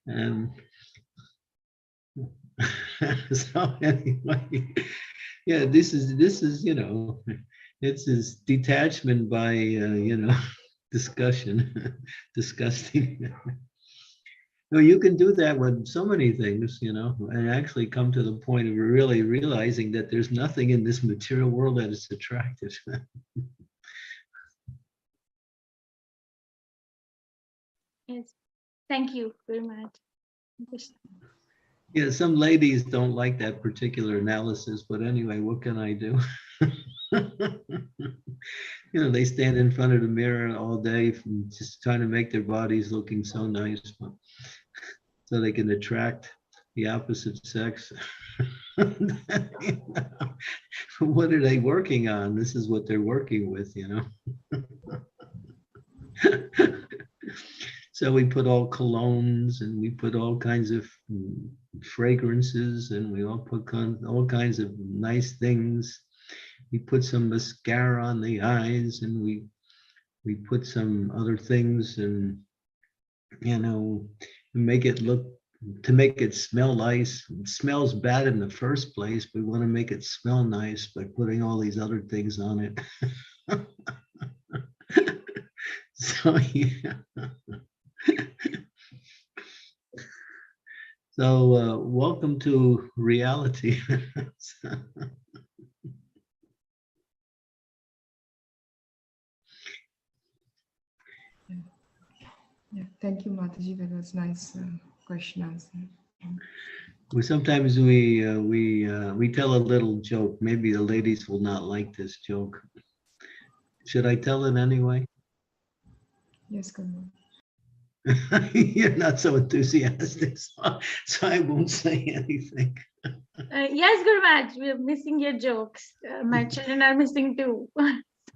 And so anyway, yeah, this is it's this detachment by discussion, disgusting. No, you can do that with so many things, and actually come to the point of really realizing that there's nothing in this material world that is attractive. Yes, thank you very much. Yeah, some ladies don't like that particular analysis, but anyway, what can I do? They stand in front of the mirror all day, just trying to make their bodies looking so nice, so they can attract the opposite sex. What are they working on? This is what they're working with, So we put all colognes and we put all kinds of fragrances and we all put all kinds of nice things. We put some mascara on the eyes and we put some other things and, make it look, to make it smell nice. It smells bad in the first place. We want to make it smell nice by putting all these other things on it. So, yeah. So welcome to reality. Yeah, thank you, Mataji. That was nice question answer. Sometimes we tell a little joke. Maybe the ladies will not like this joke. Should I tell it anyway? Yes, Guru. You're not so enthusiastic, so I won't say anything. Yes, Guru Maharaj, we are missing your jokes. My children are missing too.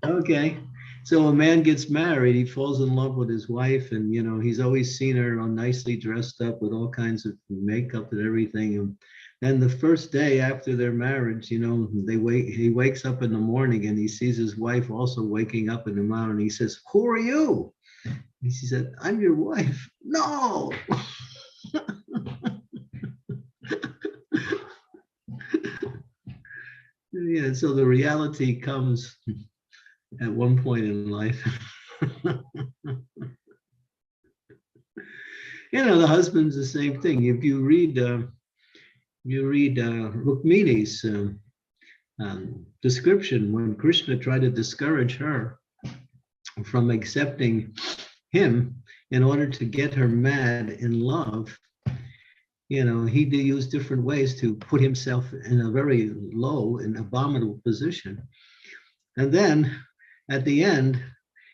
Okay. So a man gets married, he falls in love with his wife, and you know, he's always seen her all nicely dressed up with all kinds of makeup and everything. And then the first day after their marriage, you know, he wakes up in the morning and he sees his wife also waking up in the morning. He says, "Who are you?" And she said, "I'm your wife." No. Yeah, so the reality comes at one point in life. You know, the husband's the same thing. If you read Rukmini's description, when Krishna tried to discourage her from accepting him in order to get her mad in love, you know, he did use different ways to put himself in a very low and abominable position. And then at the end,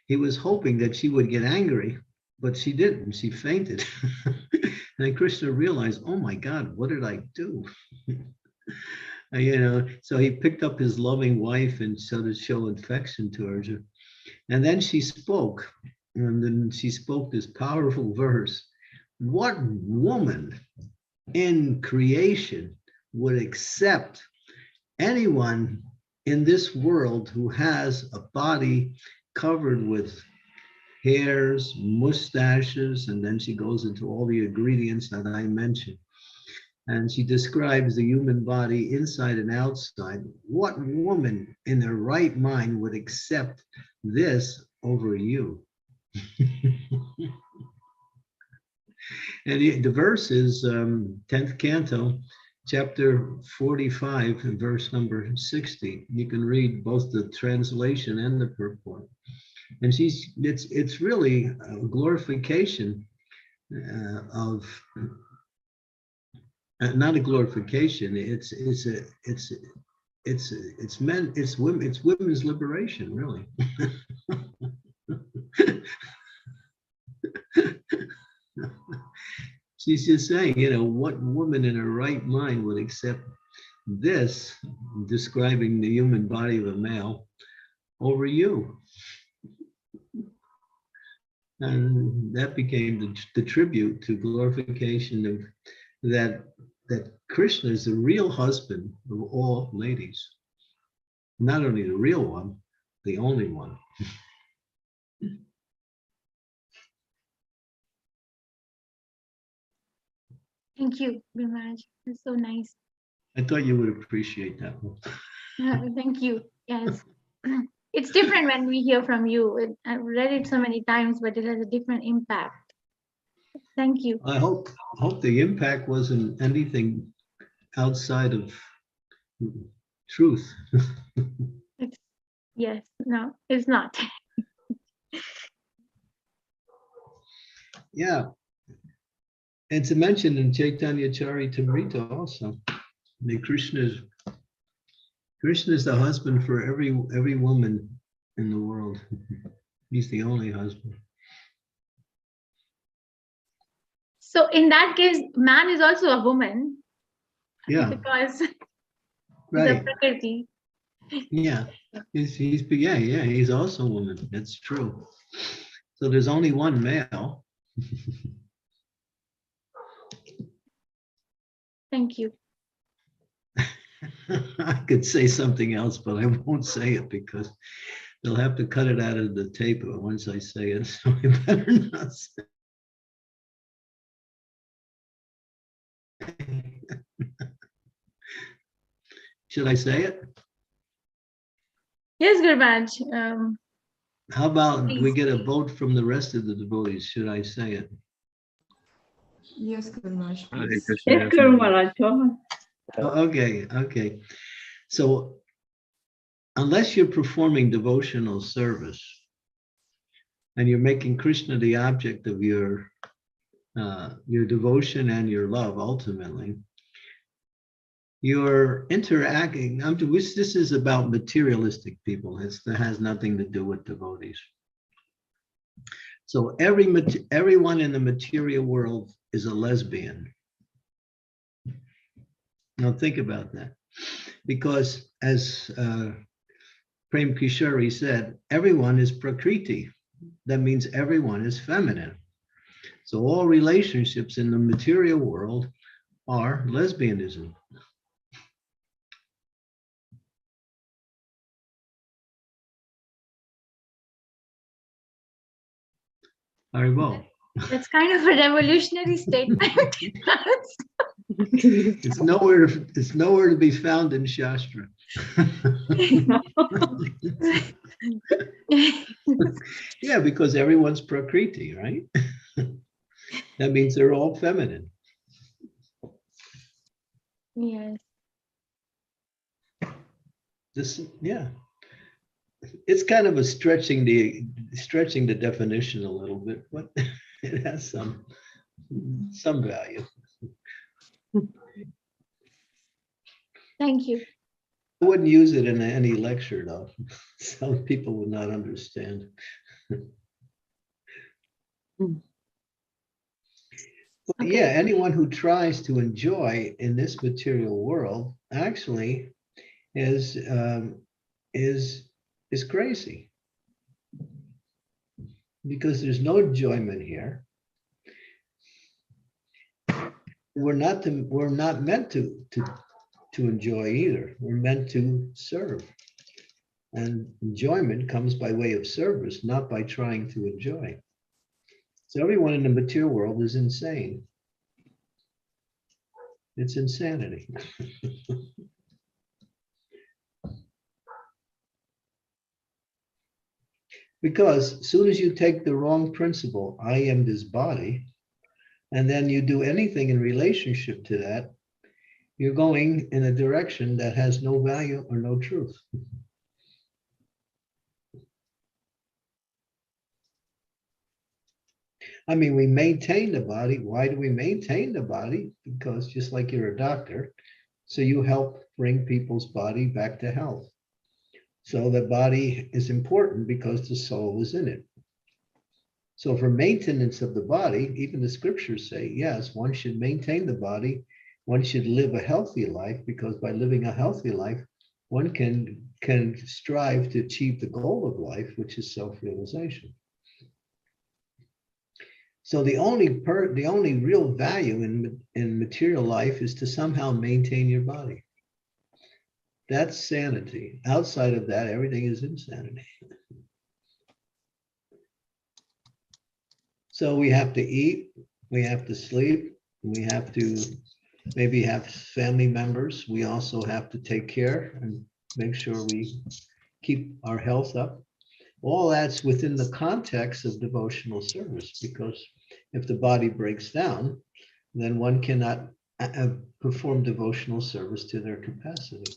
he was hoping that she would get angry, but she didn't. She fainted. And then Krishna realized, oh my God, what did I do? You know, so he picked up his loving wife and started to show affection to her. And then she spoke, and then she spoke this powerful verse. What woman in creation would accept anyone in this world who has a body covered with hairs, mustaches, and then she goes into all the ingredients that I mentioned. And she describes the human body inside and outside. What woman in their right mind would accept this over you? And the verse is 10th canto, chapter 45, and verse number 60. You can read both the translation and the purport. And it's really a glorification of, not a glorification. It's women's liberation, really. She's just saying, you know, what woman in her right mind would accept this, describing the human body of a male, over you? And that became the tribute to glorification of that Krishna is the real husband of all ladies. Not only the real one, the only one. Thank you, Guru Maharaj. It's so nice. I thought you would appreciate that one. Thank you. Yes. It's different when we hear from you. I've read it so many times, but it has a different impact. Thank you. I hope the impact wasn't anything outside of truth. Yes, no, it's not. Yeah. And to mention in Chaitanya Charitamrita also, that Krishna is the husband for every woman in the world. He's the only husband. So in that case, man is also a woman. Yeah. Because Right. the Prakriti. Yeah. He's also a woman. That's true. So there's only one male. Thank you. I could say something else, but I won't say it because they'll have to cut it out of the tape once I say it. So I better not say it. Should I say it? Yes, Guru Maharaj. How about we Please. get a vote from the rest of the devotees? Should I say it? Yes, Guru Maharaj, Hare please. Krishna. Yes, Guru Maharaj. Okay. So unless you're performing devotional service and you're making Krishna the object of your devotion and your love, ultimately, you're interacting. This is about materialistic people. It has nothing to do with devotees. So everyone in the material world is a lesbian. Now think about that, because as Prem Kishori said, everyone is Prakriti. That means everyone is feminine. So all relationships in the material world are lesbianism. Haribol. That's kind of a revolutionary statement. It's nowhere to be found in Shastra. Yeah, because everyone's Prakriti, right? That means they're all feminine. Yes. Yeah. It's kind of a stretching the definition a little bit, but it has some value. Thank you. I wouldn't use it in any lecture, though. Some people would not understand. But yeah, anyone who tries to enjoy in this material world actually is crazy, because there's no enjoyment here. We're not meant to enjoy either. We're meant to serve. And enjoyment comes by way of service, not by trying to enjoy. So everyone in the material world is insane. It's insanity. Because as soon as you take the wrong principle, I am this body, and then you do anything in relationship to that, you're going in a direction that has no value or no truth. I mean, we maintain the body. Why do we maintain the body? Because just like you're a doctor, so you help bring people's body back to health. So the body is important because the soul is in it. So for maintenance of the body, even the scriptures say, yes, one should maintain the body. One should live a healthy life, because by living a healthy life, one can strive to achieve the goal of life, which is self-realization. So the only real value in material life is to somehow maintain your body. That's sanity. Outside of that, everything is insanity. So we have to eat, we have to sleep, we have to maybe have family members. We also have to take care and make sure we keep our health up. All that's within the context of devotional service, because if the body breaks down, then one cannot perform devotional service to their capacity.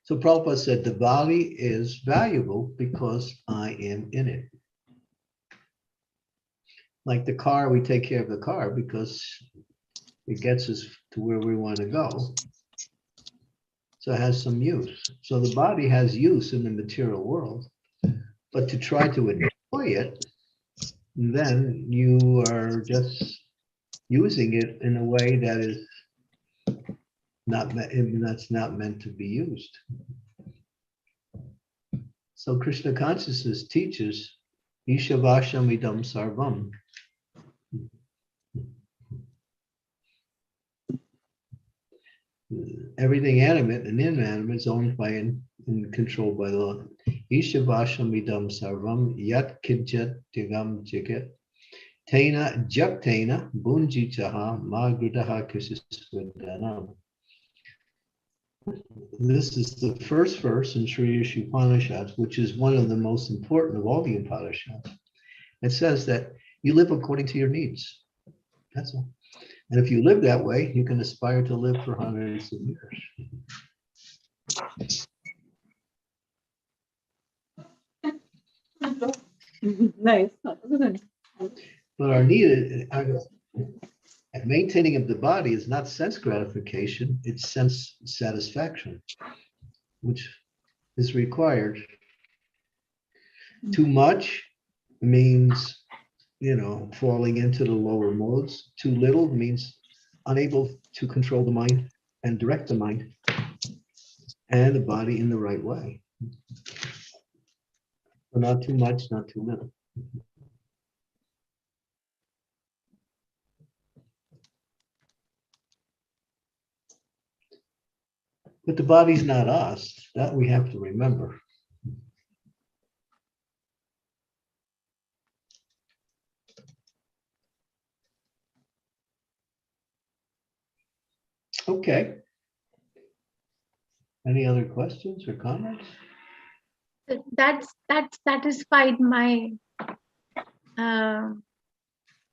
So Prabhupada said, the body is valuable because I am in it. Like the car, we take care of the car because it gets us to where we want to go. So it has some use. So the body has use in the material world, but to try to enjoy it, then you are just using it in a way that is that's not meant to be used. So Krishna consciousness teaches Ishavasham idam sarvam. Everything animate and inanimate is owned by and controlled by law. Ishavasham idam sarvam yat kijat tigam jigat tena jaktena bunjitaha magridaha kisisvedanam. This is the first verse in Sri Upanishads, which is one of the most important of all the Upanishads. It says that you live according to your needs. That's all. And if you live that way, you can aspire to live for hundreds of years. Nice. But our need, maintaining of the body is not sense gratification, it's sense satisfaction, which is required. Too much means, falling into the lower modes. Too little means unable to control the mind and direct the mind. and the body in the right way. So not too much, not too little. But the body's not us. That we have to remember. Okay. Any other questions or comments? That satisfied my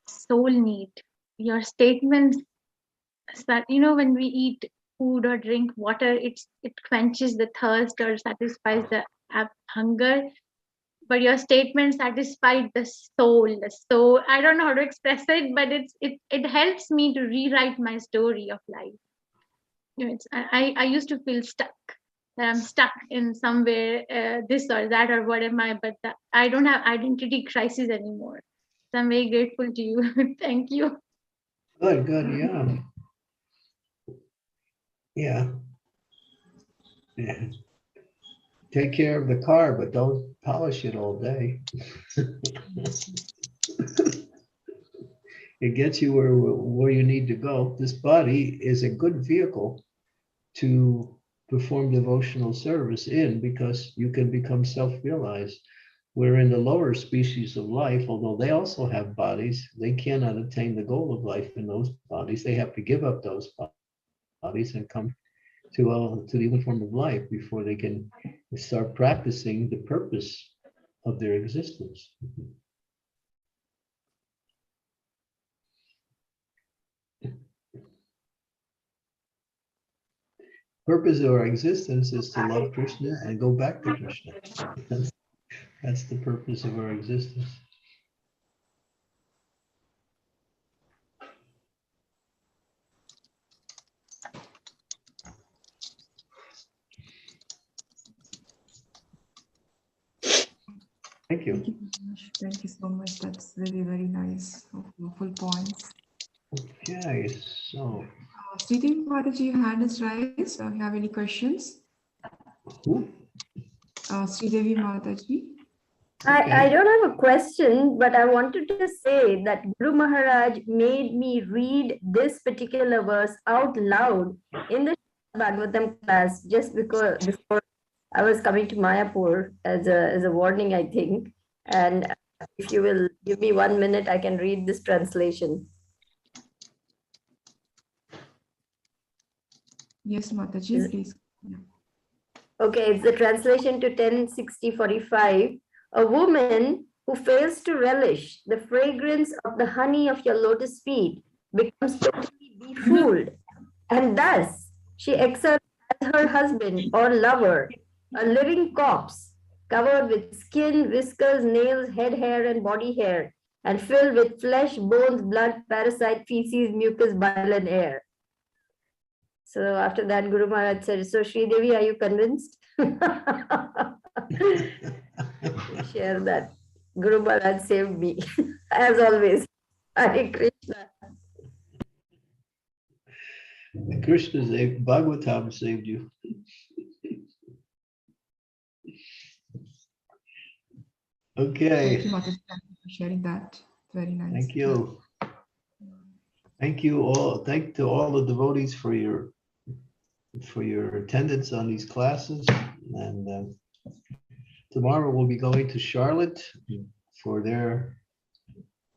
soul need. Your statements that, you know, when we eat food or drink water, it quenches the thirst or satisfies the hunger. But your statement satisfied the soul. So I don't know how to express it, but it helps me to rewrite my story of life. You know, I used to feel stuck. That I'm stuck in somewhere, this or that, or what am I? But I don't have identity crisis anymore. So I'm very grateful to you. Thank you. Good, yeah. Yeah. Yeah. Take care of the car, but don't polish it all day. It gets you where you need to go. This body is a good vehicle to perform devotional service in, because you can become self-realized. Where in the lower species of life, although they also have bodies, they cannot attain the goal of life in those bodies. They have to give up those bodies and come to the human form of life before they can start practicing the purpose of their existence. Purpose of our existence is to love Krishna and go back to Krishna. That's the purpose of our existence. Thank you. Thank you very much. Thank you so much. That's really very nice. Full points. Okay, so Sridevi Mataji, your hand is raised. You have any questions? who? Sridevi Mataji. I don't have a question, but I wanted to say that Guru Maharaj made me read this particular verse out loud in the Bhagavatam class just before I was coming to Mayapur as a warning, I think. And if you will give me 1 minute, I can read this translation. Yes, Mataji, please. Yeah. Okay, it's the translation to 10:60:45. A woman who fails to relish the fragrance of the honey of your lotus feet becomes totally befooled, and thus she accepts as her husband or lover a living corpse covered with skin, whiskers, nails, head hair, and body hair, and filled with flesh, bones, blood, parasite, feces, mucus, bile, and air. So after that, Guru Maharaj said, so Sridevi, are you convinced? Share that. Guru Maharaj saved me, as always. Hare Krishna. Krishna saved, Bhagavatam saved you. Okay. Thank you, Mataji. Thank you for sharing that. Very nice. Thank you. Thank you all. Thank to all the devotees for your attendance on these classes. And tomorrow we'll be going to Charlotte for their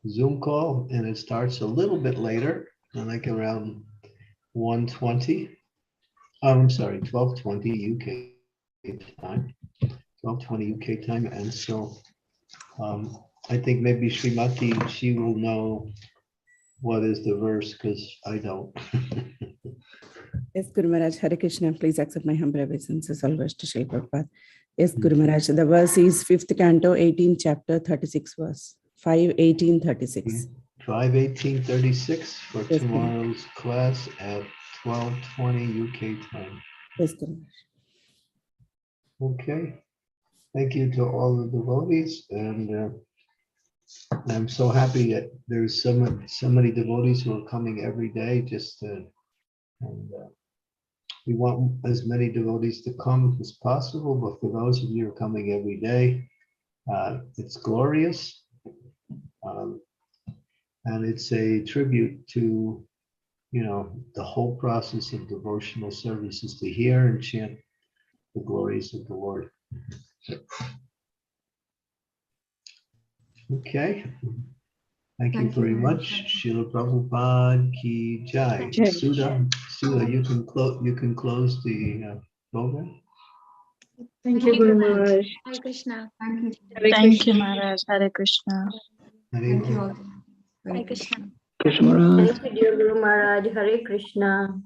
Zoom call, and it starts a little bit later, like around 1:20. I'm sorry, 12:20 UK time. 12:20 UK time, and so I think maybe Srimati, she will know what is the verse, because I don't. Yes, Guru Maharaj, Hare Krishna, please accept my humble obeisances, all goes to Srila Prabhupada. Yes, Guru Maharaj, the verse is 5th canto, 18th chapter, 36 verse, 5:18:36. 5:18:36 for Yes, tomorrow's class at 12:20 UK time. Yes, Guru Maharaj. Okay. Thank you to all the devotees, and I'm so happy that there's so many devotees who are coming every day. And We want as many devotees to come as possible, but for those of you who are coming every day, it's glorious. And it's a tribute to, the whole process of devotional service is to hear and chant the glories of the Lord. Okay. Thank you very much. Srila Prabhupada ki jai. Jai. Sudha, you can close the program. Thank you, Guru Maharaj. Hare Krishna. Thank you. Hare Thank you, Krishna. Maharaj. Hare Krishna. Thank you all. Hare Krishna. Thank you, dear Guru Maharaj. Hare Krishna.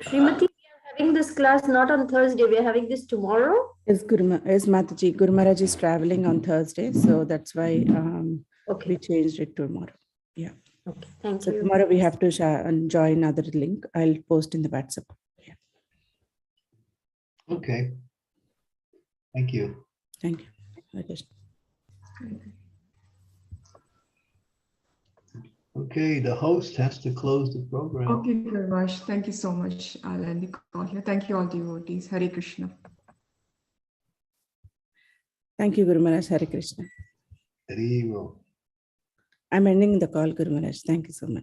Srimati, we are having this class not on Thursday. We are having this tomorrow. Yes, Mataji. Guru Maharaj is traveling on Thursday, so that's why Okay. we changed it to tomorrow. Yeah. Okay. Thank So you. tomorrow we have to join other link. I'll post in the WhatsApp. Yeah. Okay. Thank you. Thank you. Hare Krishna. Okay, the host has to close the program. Okay, Gurvash, thank you so much. I'll end the call here. Thank you all devotees. Hare Krishna. Thank you, Guru Maharaj. Hare Krishna. Hari Bol. I'm ending the call, Guru Maharaj. Thank you so much.